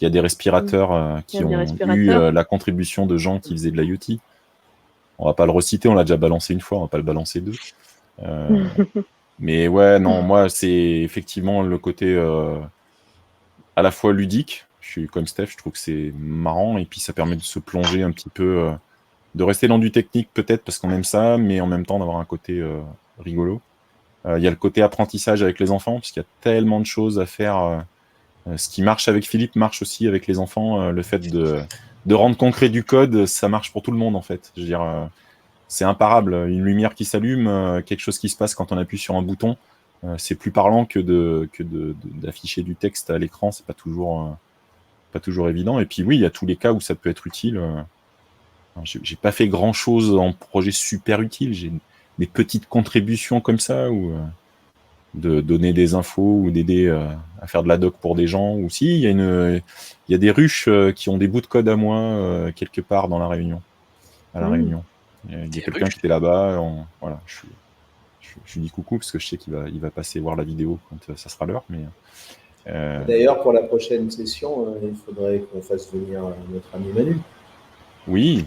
Il y a des respirateurs qui ont eu la contribution de gens qui faisaient de l'IoT. On va pas le reciter, on l'a déjà balancé une fois, on va pas le balancer deux. Mais ouais, non, moi, c'est effectivement le côté à la fois ludique. Je suis comme Steph, je trouve que c'est marrant et puis ça permet de se plonger un petit peu, de rester dans du technique peut-être parce qu'on aime ça, mais en même temps d'avoir un côté rigolo. Il y a le côté apprentissage avec les enfants parce qu'il y a tellement de choses à faire. Ce qui marche avec Philippe marche aussi avec les enfants. Le fait de rendre concret du code, ça marche pour tout le monde en fait. Je veux dire, c'est imparable. Une lumière qui s'allume, quelque chose qui se passe quand on appuie sur un bouton, c'est plus parlant que d'afficher du texte à l'écran. C'est pas toujours évident. Et puis oui, il y a tous les cas où ça peut être utile. J'ai pas fait grand chose en projet super utile. J'ai des petites contributions comme ça ou de donner des infos ou d'aider à faire de la doc pour des gens. Ou si, il y a des ruches qui ont des bouts de code à moi quelque part dans la Réunion. À la Réunion. Il y a quelqu'un qui était là-bas. Voilà, je lui dis coucou parce que je sais qu'il va passer voir la vidéo quand ça sera l'heure. Mais d'ailleurs, pour la prochaine session, il faudrait qu'on fasse venir notre ami Manu. Oui,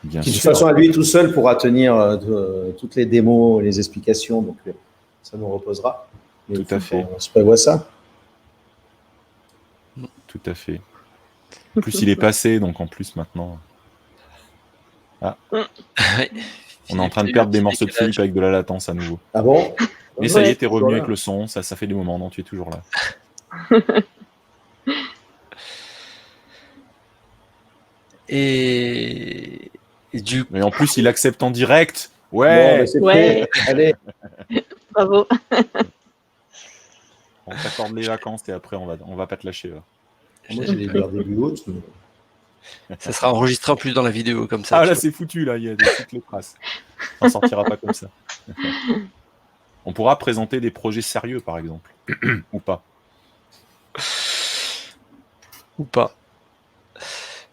bien sûr. De toute façon, à lui tout seul pourra tenir toutes les démos, les explications. Donc, ça nous reposera. Mais tout à fait. On se prévoit ça. Tout à fait. En plus, il est passé, donc en plus, maintenant, Ouais. on est en train de Philippe, perdre des petit morceaux de décalage. Philippe avec de la latence à nouveau. Ah bon? Mais ça y est, t'es toujours revenu là. avec le son, ça fait des moments, non, tu es toujours là. Et du Mais en plus, il accepte en direct. Bon, Ouais, ben, c'est Ouais. fait. Allez, Bravo. on t'accorde les vacances et après, on va pas te lâcher. Là. moi j'allais dire début août. Mais... ça sera enregistré en plus dans la vidéo comme ça. Ah tu là, vois. c'est foutu, là, il y a toutes les traces. On sortira pas comme ça. On pourra présenter des projets sérieux, par exemple. Ou pas. Ou pas.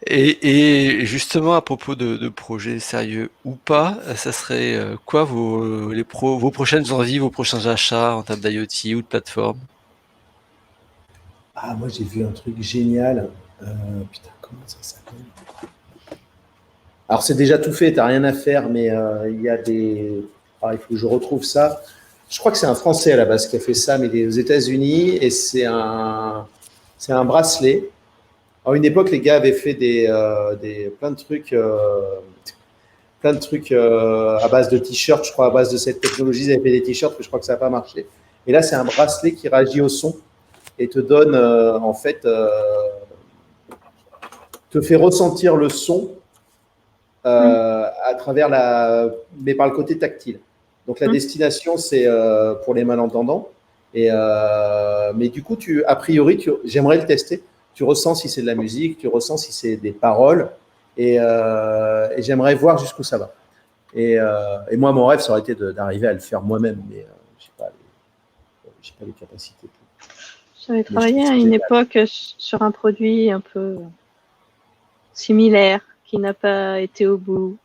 Et justement, à propos de projets sérieux ou pas, ça serait quoi vos prochaines envies, vos prochains achats en termes d'IoT ou de plateforme? Ah, moi j'ai vu un truc génial. Putain, comment ça s'appelle? Alors c'est déjà tout fait, t'as rien à faire, mais il y a des. Ah, il faut que je retrouve ça. Je crois que c'est un Français à la base qui a fait ça, mais il est aux États-Unis et c'est un bracelet. À une époque, les gars avaient fait plein de trucs à base de t-shirts, je crois, à base de cette technologie, ils avaient fait des t-shirts, mais je crois que ça n'a pas marché. Et là, c'est un bracelet qui réagit au son et te donne, en fait, te fait ressentir le son à travers mais par le côté tactile. Donc la destination, c'est pour les malentendants. Mais du coup, a priori, j'aimerais le tester. Tu ressens si c'est de la musique, tu ressens si c'est des paroles, et j'aimerais voir jusqu'où ça va. Et moi, mon rêve, ça aurait été d'arriver à le faire moi-même, mais je n'ai pas les capacités. J'avais travaillé à une époque sur un produit un peu similaire qui n'a pas été au bout.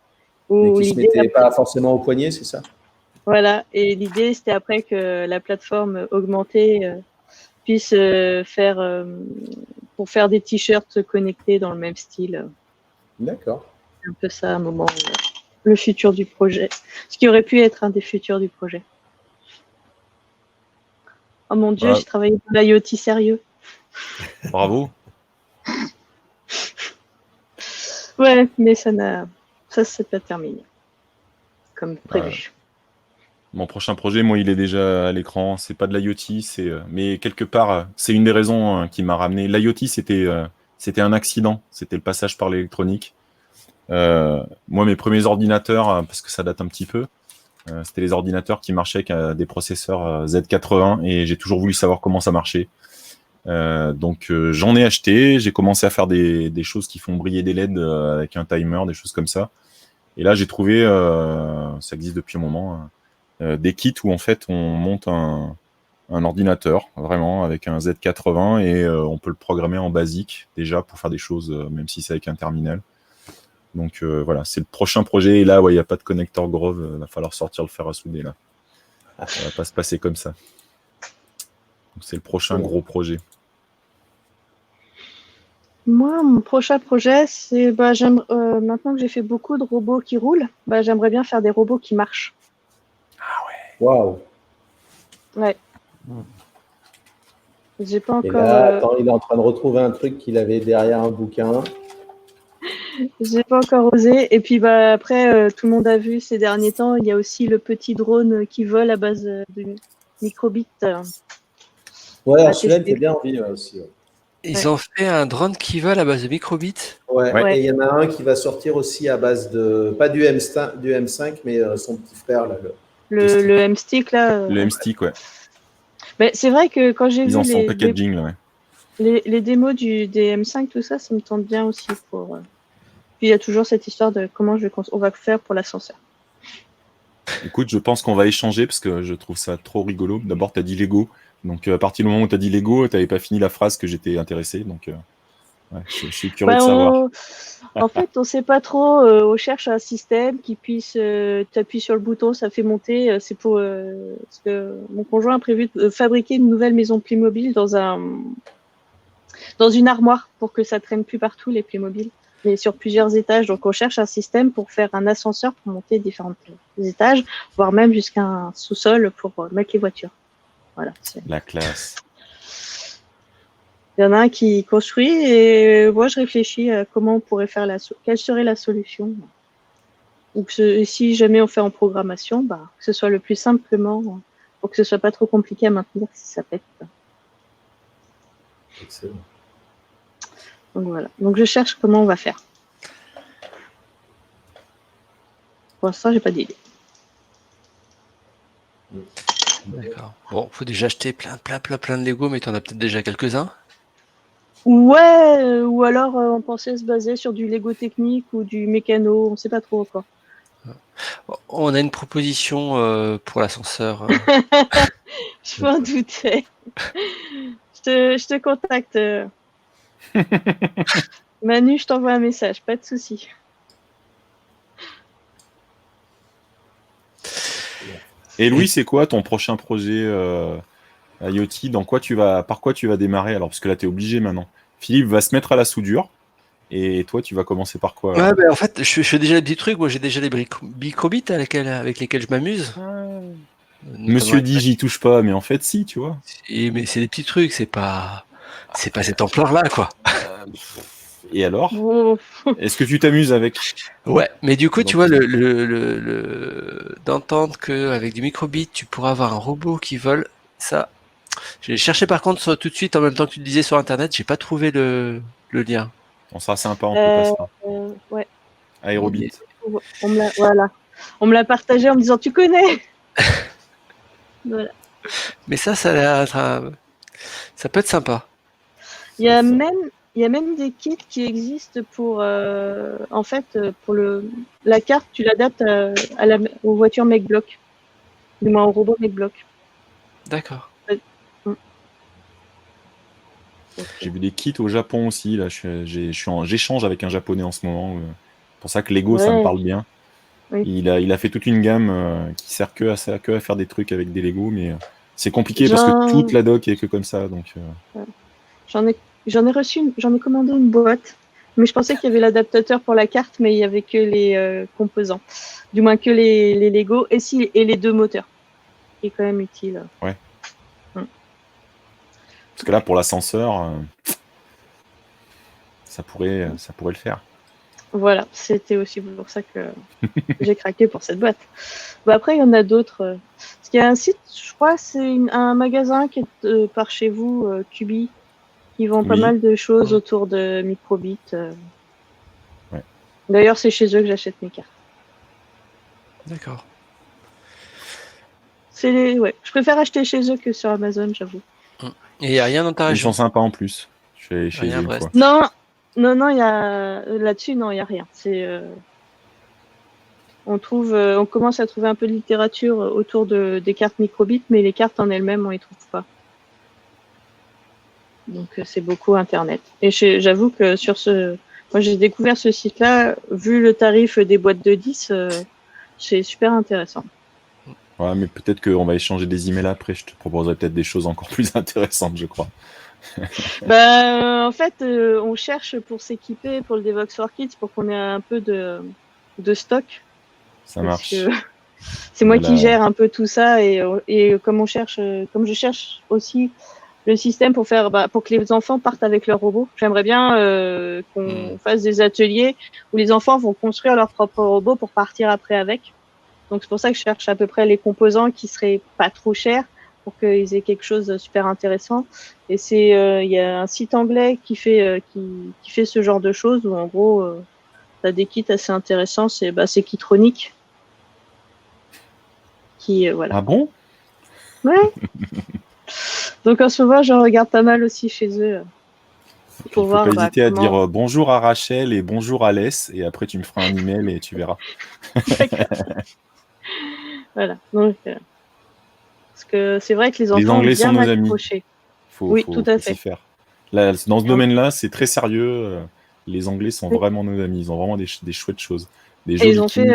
Mais qui ne se mettait pas forcément au poignet, c'est ça? Voilà, et l'idée c'était après que la plateforme augmentée puisse pour faire des t-shirts connectés dans le même style. D'accord. C'est un peu ça, à un moment, le futur du projet. Ce qui aurait pu être un des futurs du projet. Oh mon Dieu, j'ai travaillé dans l'IoT sérieux. Bravo. Ouais, mais ça c'est pas terminé comme prévu. Mon prochain projet, moi, il est déjà à l'écran. C'est pas de l'IoT, mais quelque part, c'est une des raisons qui m'a ramené. L'IoT, c'était un accident. C'était le passage par l'électronique. Moi, mes premiers ordinateurs, parce que ça date un petit peu, c'était les ordinateurs qui marchaient avec des processeurs Z80 et j'ai toujours voulu savoir comment ça marchait. Donc j'en ai acheté, j'ai commencé à faire des choses qui font briller des LED avec un timer, des choses comme ça. Et là, j'ai trouvé, ça existe depuis un moment, des kits où en fait on monte un ordinateur vraiment avec un Z80 et on peut le programmer en basique déjà pour faire des choses, même si c'est avec un terminal. Donc voilà, c'est le prochain projet. Et là, il n'y a pas de connecteur Grove, il va falloir sortir le fer à souder là. Ça va pas se passer comme ça. Donc c'est le prochain gros projet. Moi, mon prochain projet, c'est maintenant que j'ai fait beaucoup de robots qui roulent, j'aimerais bien faire des robots qui marchent. Ah ouais. Waouh. Ouais. J'ai pas encore. Et là, attends, il est en train de retrouver un truc qu'il avait derrière un bouquin. J'ai pas encore osé. Et puis après, tout le monde a vu ces derniers temps, il y a aussi le petit drone qui vole à base de microbits. Ouais, celui-là, il fait bien envie aussi. Ouais. Ils ont fait un drone qui vole à base de microbits. Ouais. Et il y en a un qui va sortir aussi à base de, pas du M5, mais son petit frère là. Le M-Stick là. Le M-Stick, ouais. Mais c'est vrai que quand j'ai vu les packaging, là, ouais. Les démos des M5, tout ça, ça me tente bien aussi pour. Puis il y a toujours cette histoire de comment on va faire pour l'ascenseur. Écoute, je pense qu'on va échanger parce que je trouve ça trop rigolo. D'abord, tu as dit Lego. Donc, à partir du moment où tu as dit Lego, tu n'avais pas fini la phrase que j'étais intéressé. Donc, je suis curieux de savoir. En fait, on ne sait pas trop. On cherche un système qui puisse. Tu appuies sur le bouton, ça fait monter. C'est pour. Parce que mon conjoint a prévu de fabriquer une nouvelle maison Playmobil dans une armoire pour que ça traîne plus partout, les Playmobil. Mais sur plusieurs étages. Donc, on cherche un système pour faire un ascenseur pour monter différents étages, voire même jusqu'à un sous-sol pour mettre les voitures. Voilà. La classe. Il y en a un qui construit et moi je réfléchis à comment on pourrait faire quelle serait la solution. Ou si jamais on fait en programmation, que ce soit le plus simplement pour que ce soit pas trop compliqué à maintenir si ça pète. Excellent. Donc voilà. Donc je cherche comment on va faire. Pour l'instant, j'ai pas d'idée. D'accord. Bon, faut déjà acheter plein de Lego, mais t'en as peut-être déjà quelques-uns. Ouais, ou alors on pensait se baser sur du Lego technique ou du mécano, on sait pas trop encore. On a une proposition pour l'ascenseur. Je m'en doutais. Je te contacte. Manu, je t'envoie un message, pas de souci. Et Louis, c'est quoi ton prochain projet IoT? Par quoi tu vas démarrer? Alors, parce que là, tu es obligé maintenant. Philippe va se mettre à la soudure. Et toi, tu vas commencer par quoi? Ouais, en fait, je fais déjà des petits trucs. Moi, j'ai déjà des microbits avec lesquels je m'amuse. Monsieur dit, j'y touche pas, mais en fait, si, tu vois. Mais c'est des petits trucs, c'est pas cette ampleur-là, quoi. Et alors? Oh. Est-ce que tu t'amuses avec? Ouais, mais du coup, tu vois, d'entendre qu'avec du microbit, tu pourras avoir un robot qui vole, ça. J'ai cherché par contre tout de suite, en même temps que tu le disais sur Internet, j'ai pas trouvé le lien. On sera sympa, on peut passer. Ouais. Aérobit. Voilà. On me l'a partagé en me disant, tu connais. Voilà. Mais ça a l'air, ça peut être sympa. Il y a même des kits qui existent pour, en fait, pour la carte, tu l'adaptes aux voitures MakeBlock, du moins au robot MakeBlock. D'accord. J'ai vu des kits au Japon aussi. Là, j'échange avec un Japonais en ce moment. C'est pour ça que Lego, ça me parle bien. Oui. Il a fait toute une gamme qui sert que à faire des trucs avec des Lego, mais c'est compliqué parce que toute la doc est que comme ça. Donc, j'en ai commandé une boîte, mais je pensais qu'il y avait l'adaptateur pour la carte, mais il y avait que les composants, du moins que les Lego et les deux moteurs, qui est quand même utile. Ouais. Parce que là, pour l'ascenseur, ça pourrait le faire. Voilà, c'était aussi pour ça que j'ai craqué pour cette boîte. Après, il y en a d'autres. Parce qu'il y a un site, je crois, c'est un magasin qui est par chez vous, Cubi, qui vend pas mal de choses autour de microbits. Ouais. D'ailleurs, c'est chez eux que j'achète mes cartes. D'accord. Je préfère acheter chez eux que sur Amazon, j'avoue. Et il n'y a rien dans ta Ils région? sont sympas en plus. Je suis chez eux une fois. Non, il y a là-dessus, non, il y a rien. On commence à trouver un peu de littérature autour des cartes microbits, mais les cartes en elles-mêmes, on les trouve pas. Donc c'est beaucoup Internet. Et j'avoue que moi j'ai découvert ce site-là, vu le tarif des boîtes de 10, c'est super intéressant. Ouais, mais peut-être qu'on va échanger des emails après. Je te proposerai peut-être des choses encore plus intéressantes, je crois. En fait, on cherche pour s'équiper pour le Devox for Kids pour qu'on ait un peu de stock. Ça marche. C'est moi qui gère un peu tout ça et comme je cherche aussi le système pour que les enfants partent avec leurs robots. J'aimerais bien qu'on fasse des ateliers où les enfants vont construire leur propre robot pour partir après avec. Donc c'est pour ça que je cherche à peu près les composants qui seraient pas trop chers pour qu'ils aient quelque chose de super intéressant. Et il y a un site anglais qui fait ce genre de choses où en gros t'as des kits assez intéressants. C'est Kitronic. Voilà. Ah bon? Ouais. Donc en ce moment, j'en regarde pas mal aussi chez eux. Faut pas hésiter à dire bonjour à Rachel et bonjour à Alès, et après tu me feras un email et tu verras. Voilà. Donc, parce que c'est vrai que les enfants Anglais sont bien nos accrochés. Oui, tout à fait. Faire. Là, dans ce domaine-là, c'est très sérieux. Les Anglais sont vraiment nos amis. Ils ont vraiment des chouettes choses. Ils ont fait,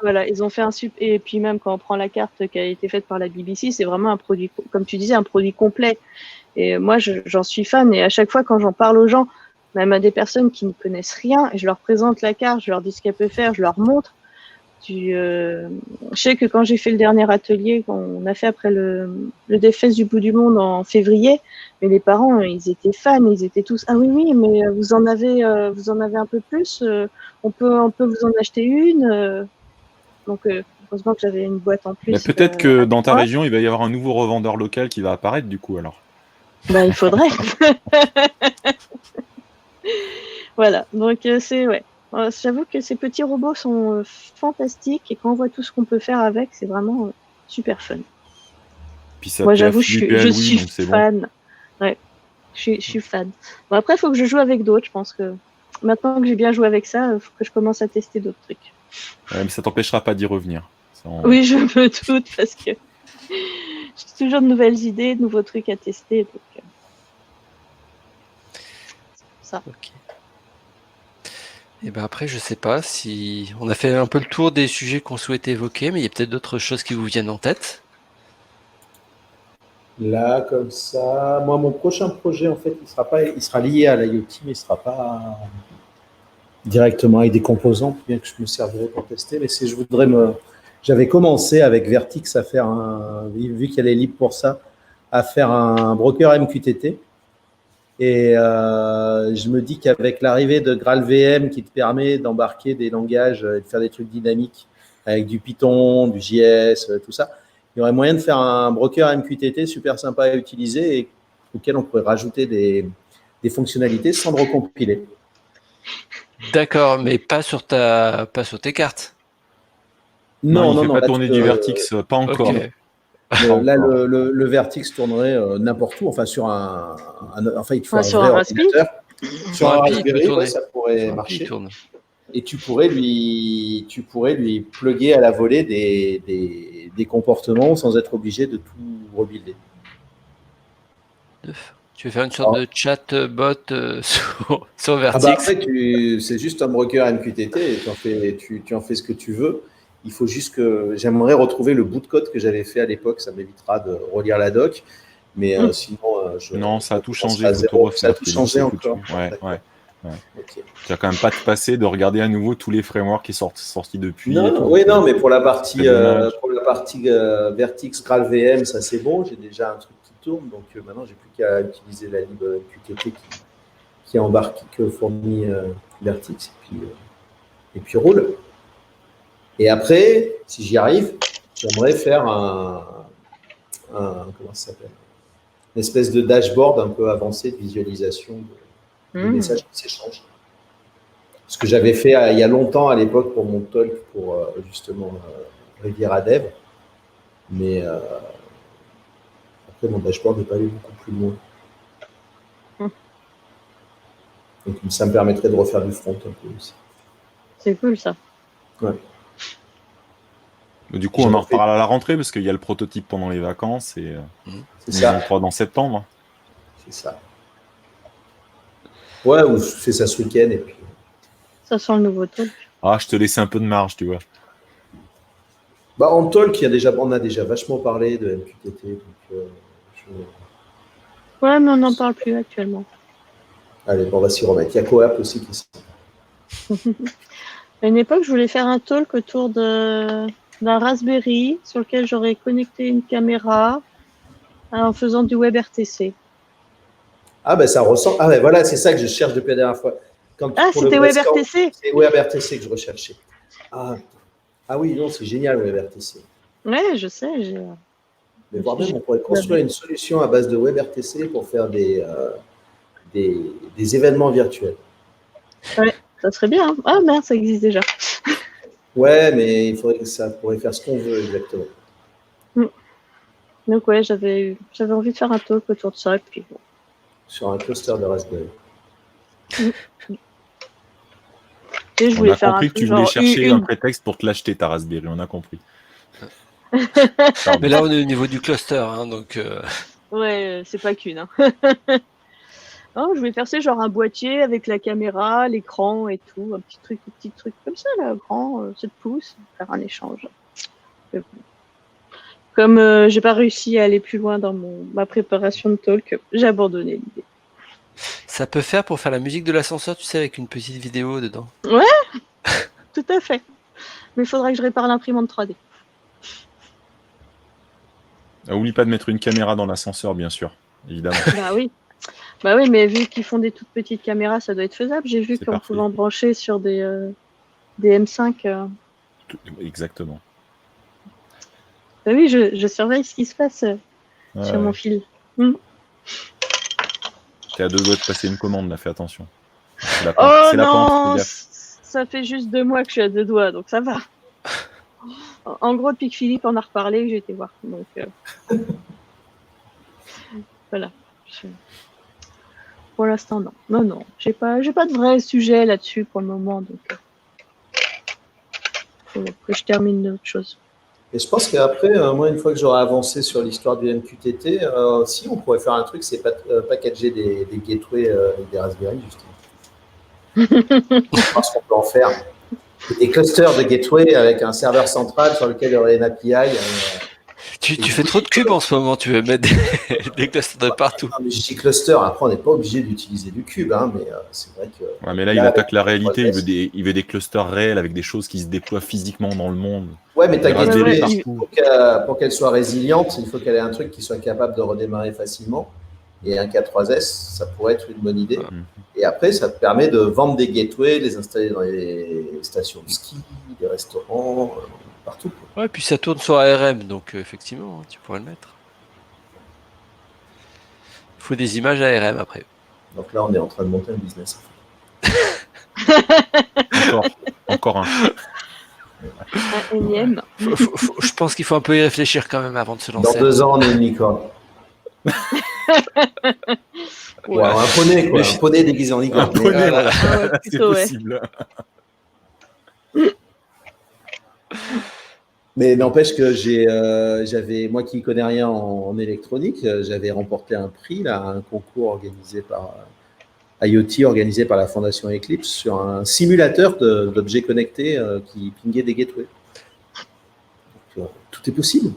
voilà, ils ont fait et puis même quand on prend la carte qui a été faite par la BBC, c'est vraiment un produit, comme tu disais, un produit complet. Et moi, j'en suis fan. Et à chaque fois, quand j'en parle aux gens, même à des personnes qui ne connaissent rien, et je leur présente la carte, je leur dis ce qu'elle peut faire, je leur montre. Je sais que quand j'ai fait le dernier atelier qu'on a fait après le Deathfest du bout du monde en février, mais les parents, ils étaient fans, ils étaient tous ah oui, mais vous en avez un peu plus, on peut vous en acheter une. Donc heureusement que j'avais une boîte en plus. Mais peut-être que dans ta moi. région, il va y avoir un nouveau revendeur local qui va apparaître du coup alors. Bah, il faudrait. Voilà, donc c'est ouais. J'avoue que ces petits robots sont fantastiques et quand on voit tout ce qu'on peut faire avec, c'est vraiment super fun. Puis ça Moi, plaît à j'avoue, Philippe et à je Louis, suis donc c'est bon. fan. Ouais, je suis fan. Bon, après, il faut que je joue avec d'autres. Je pense que maintenant que j'ai bien joué avec ça, il faut que je commence à tester d'autres trucs. Ouais, mais ça t'empêchera pas d'y revenir. Ça, Oui, je me doute parce que j'ai toujours de nouvelles idées, de nouveaux trucs à tester. Donc, ça. Ok. Et ben après, je sais pas si on a fait un peu le tour des sujets qu'on souhaitait évoquer, mais il y a peut-être d'autres choses qui vous viennent en tête. Là, comme ça, moi, mon prochain projet, en fait, il sera lié à l'IoT, mais il sera pas directement avec des composants, bien que je me servirai pour tester. Mais j'avais commencé avec Vertix à faire vu qu'elle est libre pour ça, à faire un broker MQTT. Et je me dis qu'avec l'arrivée de GraalVM qui te permet d'embarquer des langages et de faire des trucs dynamiques avec du Python, du JS, tout ça, il y aurait moyen de faire un broker MQTT super sympa à utiliser et auquel on pourrait rajouter des fonctionnalités sans le recompiler. D'accord, mais pas sur tes cartes. Non, il fait pas là, tourner du Vertix, pas encore. Ok. Là, le Vertix tournerait n'importe où, enfin enfin il te faut un sur vrai un Raspberry. ordinateur. Sur un Raspberry, il peut Raspberry, tourner. ça pourrait Sur un marcher. il tourne. Et tu pourrais lui plugger à la volée des comportements sans être obligé de tout rebuilder. Tu veux faire une sorte de chatbot sur Vertix. Après, c'est juste un broker MQTT et tu en fais ce que tu veux. Il faut juste que j'aimerais retrouver le bout de code que j'avais fait à l'époque. Ça m'évitera de relire la doc. Mais sinon, non, ça a tout changé. à zéro. Ça a tout changé encore. Ouais. Okay. Tu vas quand même pas te passer de regarder à nouveau tous les frameworks qui sont sortis depuis. Non, mais pour la partie Vertix GraalVM, ça c'est bon. J'ai déjà un truc qui tourne, donc maintenant j'ai plus qu'à utiliser la lib QTT qui embarque, que fournit Vertix, et puis roule. Et après, si j'y arrive, j'aimerais faire comment ça s'appelle, une espèce de dashboard un peu avancé de visualisation des messages qui s'échangent. Ce que j'avais fait il y a longtemps à l'époque pour mon talk pour justement Riviera Dev. Mais après, mon dashboard n'est pas allé beaucoup plus loin. Donc, ça me permettrait de refaire du front un peu aussi. C'est cool ça. Ouais. Du coup, on en reparlera à la rentrée parce qu'il y a le prototype pendant les vacances et c'est ça. 3 dans septembre. C'est ça. Ouais, ou je fais ça ce week-end et puis. Ça sent le nouveau talk. Ah, je te laissais un peu de marge, tu vois. Bah, en talk, on a déjà vachement parlé de MQTT. Donc, Ouais, mais on n'en parle plus actuellement. Allez, on va s'y remettre. Il y a Coap aussi qui À une époque, je voulais faire un talk autour d'un Raspberry sur lequel j'aurais connecté une caméra en faisant du WebRTC. Ah, ben ça ressemble. Ah, ben voilà, c'est ça que je cherche depuis la dernière fois. C'était WebRTC. C'est WebRTC que je recherchais. Ah oui, non, c'est génial, WebRTC. Ouais, je sais. Mais voire même, on pourrait construire une solution à base de WebRTC pour faire des événements virtuels. Ouais, ça serait bien. Hein. Ah merde, ça existe déjà. Ouais, mais il faudrait que ça pourrait faire ce qu'on veut exactement. Donc ouais, j'avais envie de faire un talk autour de ça. Et puis, bon. Sur un cluster de Raspberry. Et je voulais faire compris que tu voulais chercher un prétexte pour te l'acheter, ta Raspberry, on a compris. Mais là, on est au niveau du cluster, hein, donc... Ouais, c'est pas qu'une. Hein. Non, je voulais faire ça genre un boîtier avec la caméra, l'écran et tout, un petit truc comme ça, là, grand, 7 pouces, faire un échange. Comme j'ai pas réussi à aller plus loin dans ma préparation de talk, j'ai abandonné l'idée. Ça peut faire pour faire la musique de l'ascenseur, tu sais, avec une petite vidéo dedans. Ouais, tout à fait. Mais il faudra que je répare l'imprimante 3D. Oublie pas de mettre une caméra dans l'ascenseur, bien sûr, évidemment. Bah oui, mais vu qu'ils font des toutes petites caméras, ça doit être faisable. J'ai vu C'est qu'on parfait. pouvait en brancher sur des M5. Exactement. Bah oui, je surveille ce qui se passe Ouais, sur mon fil. T'es à 2 doigts de passer une commande, là, fais attention. C'est la Oh pente, c'est la pente, fais non, gaffe. ça fait juste 2 mois que je suis à 2 doigts, donc ça va. En gros, depuis que Philippe en a reparlé, j'ai été voir. Donc voilà. Pour l'instant, non. Non. J'ai pas de vrai sujet là-dessus pour le moment, donc faut que je termine d'autres choses. Et je pense qu'après, moi, une fois que j'aurai avancé sur l'histoire du MQTT, si on pourrait faire un truc, c'est packager des gateways avec des Raspberry, justement. Je pense qu'on peut en faire. Des clusters de gateway avec un serveur central sur lequel il y aurait une API. Tu fais trop de cubes en ce moment, tu veux mettre des clusters de partout. Mais je dis cluster, après on n'est pas obligé d'utiliser du cube, hein, mais c'est vrai que... Ouais, mais là, il attaque la réalité, il veut des clusters réels avec des choses qui se déploient physiquement dans le monde. Ouais, mais ta gateway, partout. pour qu'elle soit résiliente, il faut qu'elle ait un truc qui soit capable de redémarrer facilement. Et un K3S, ça pourrait être une bonne idée. Et après, ça te permet de vendre des gateways, les installer dans les stations de ski, les restaurants, partout. Ouais, puis ça tourne sur ARM, donc effectivement, tu pourrais le mettre. Il faut des images ARM après. Donc là, on est en train de monter un business. Encore un. Un énième. Je pense qu'il faut un peu y réfléchir quand même avant de se lancer. Dans 2 ans, on est une licorne. Ouais, un poney, quoi. Un poney déguisé en licorne. Un poney, voilà. Ouais, C'est possible. Mais n'empêche que j'avais, moi qui ne connais rien en électronique, j'avais remporté un prix, là, un concours organisé par IoT, organisé par la Fondation Eclipse, sur un simulateur d'objets connectés qui pingait des gateways. Donc, tout est possible.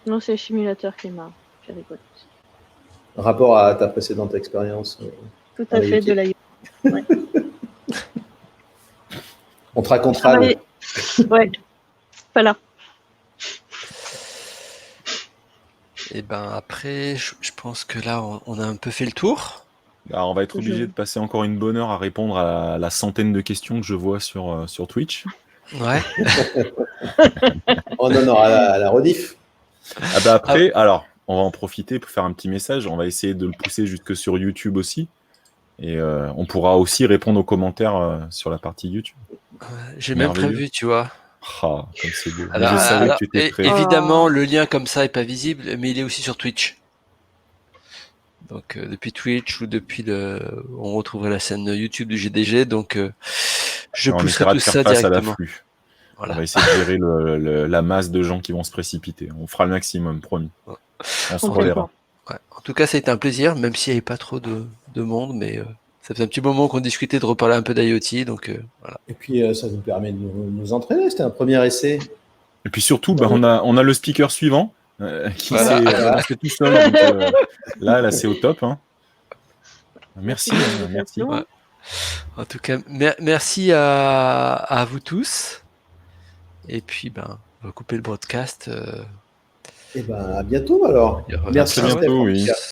Non, c'est le simulateur qui m'a fait rigoler. Rapport à ta précédente expérience. Tout à fait, de l'IoT. Ouais. On te racontera. Ouais, voilà. Et ben après, je pense que là, on a un peu fait le tour. Alors, on va être obligé de passer encore une bonne heure à répondre à la centaine de questions que je vois sur Twitch. Ouais. On en aura à la rediff. Ah bah après, alors, on va en profiter pour faire un petit message. On va essayer de le pousser jusque sur YouTube aussi. Et on pourra aussi répondre aux commentaires sur la partie YouTube. J'ai même prévu, tu vois. Ah, comme c'est beau. Alors, je savais que tu étais prêt. Évidemment, le lien comme ça est pas visible, mais il est aussi sur Twitch. Donc depuis Twitch ou depuis on retrouverait la scène YouTube du GDG. Donc je pousserai tout ça directement. Voilà. On va essayer de gérer la masse de gens qui vont se précipiter. On fera le maximum, promis. Ouais. On se relèvera. Ouais. En tout cas, ça a été un plaisir, même s'il n'y avait pas trop de monde, mais ça fait un petit moment qu'on discutait de reparler un peu d'IoT, donc voilà. Et puis ça nous permet de nous entraîner. C'était un premier essai. Et puis surtout, on a le speaker suivant qui s'est tout seul. Donc, là, c'est au top. Hein. Merci. Merci. Ouais. En tout cas, merci à vous tous. Et puis, on va couper le broadcast. Et à bientôt alors. Merci. À bientôt, oui.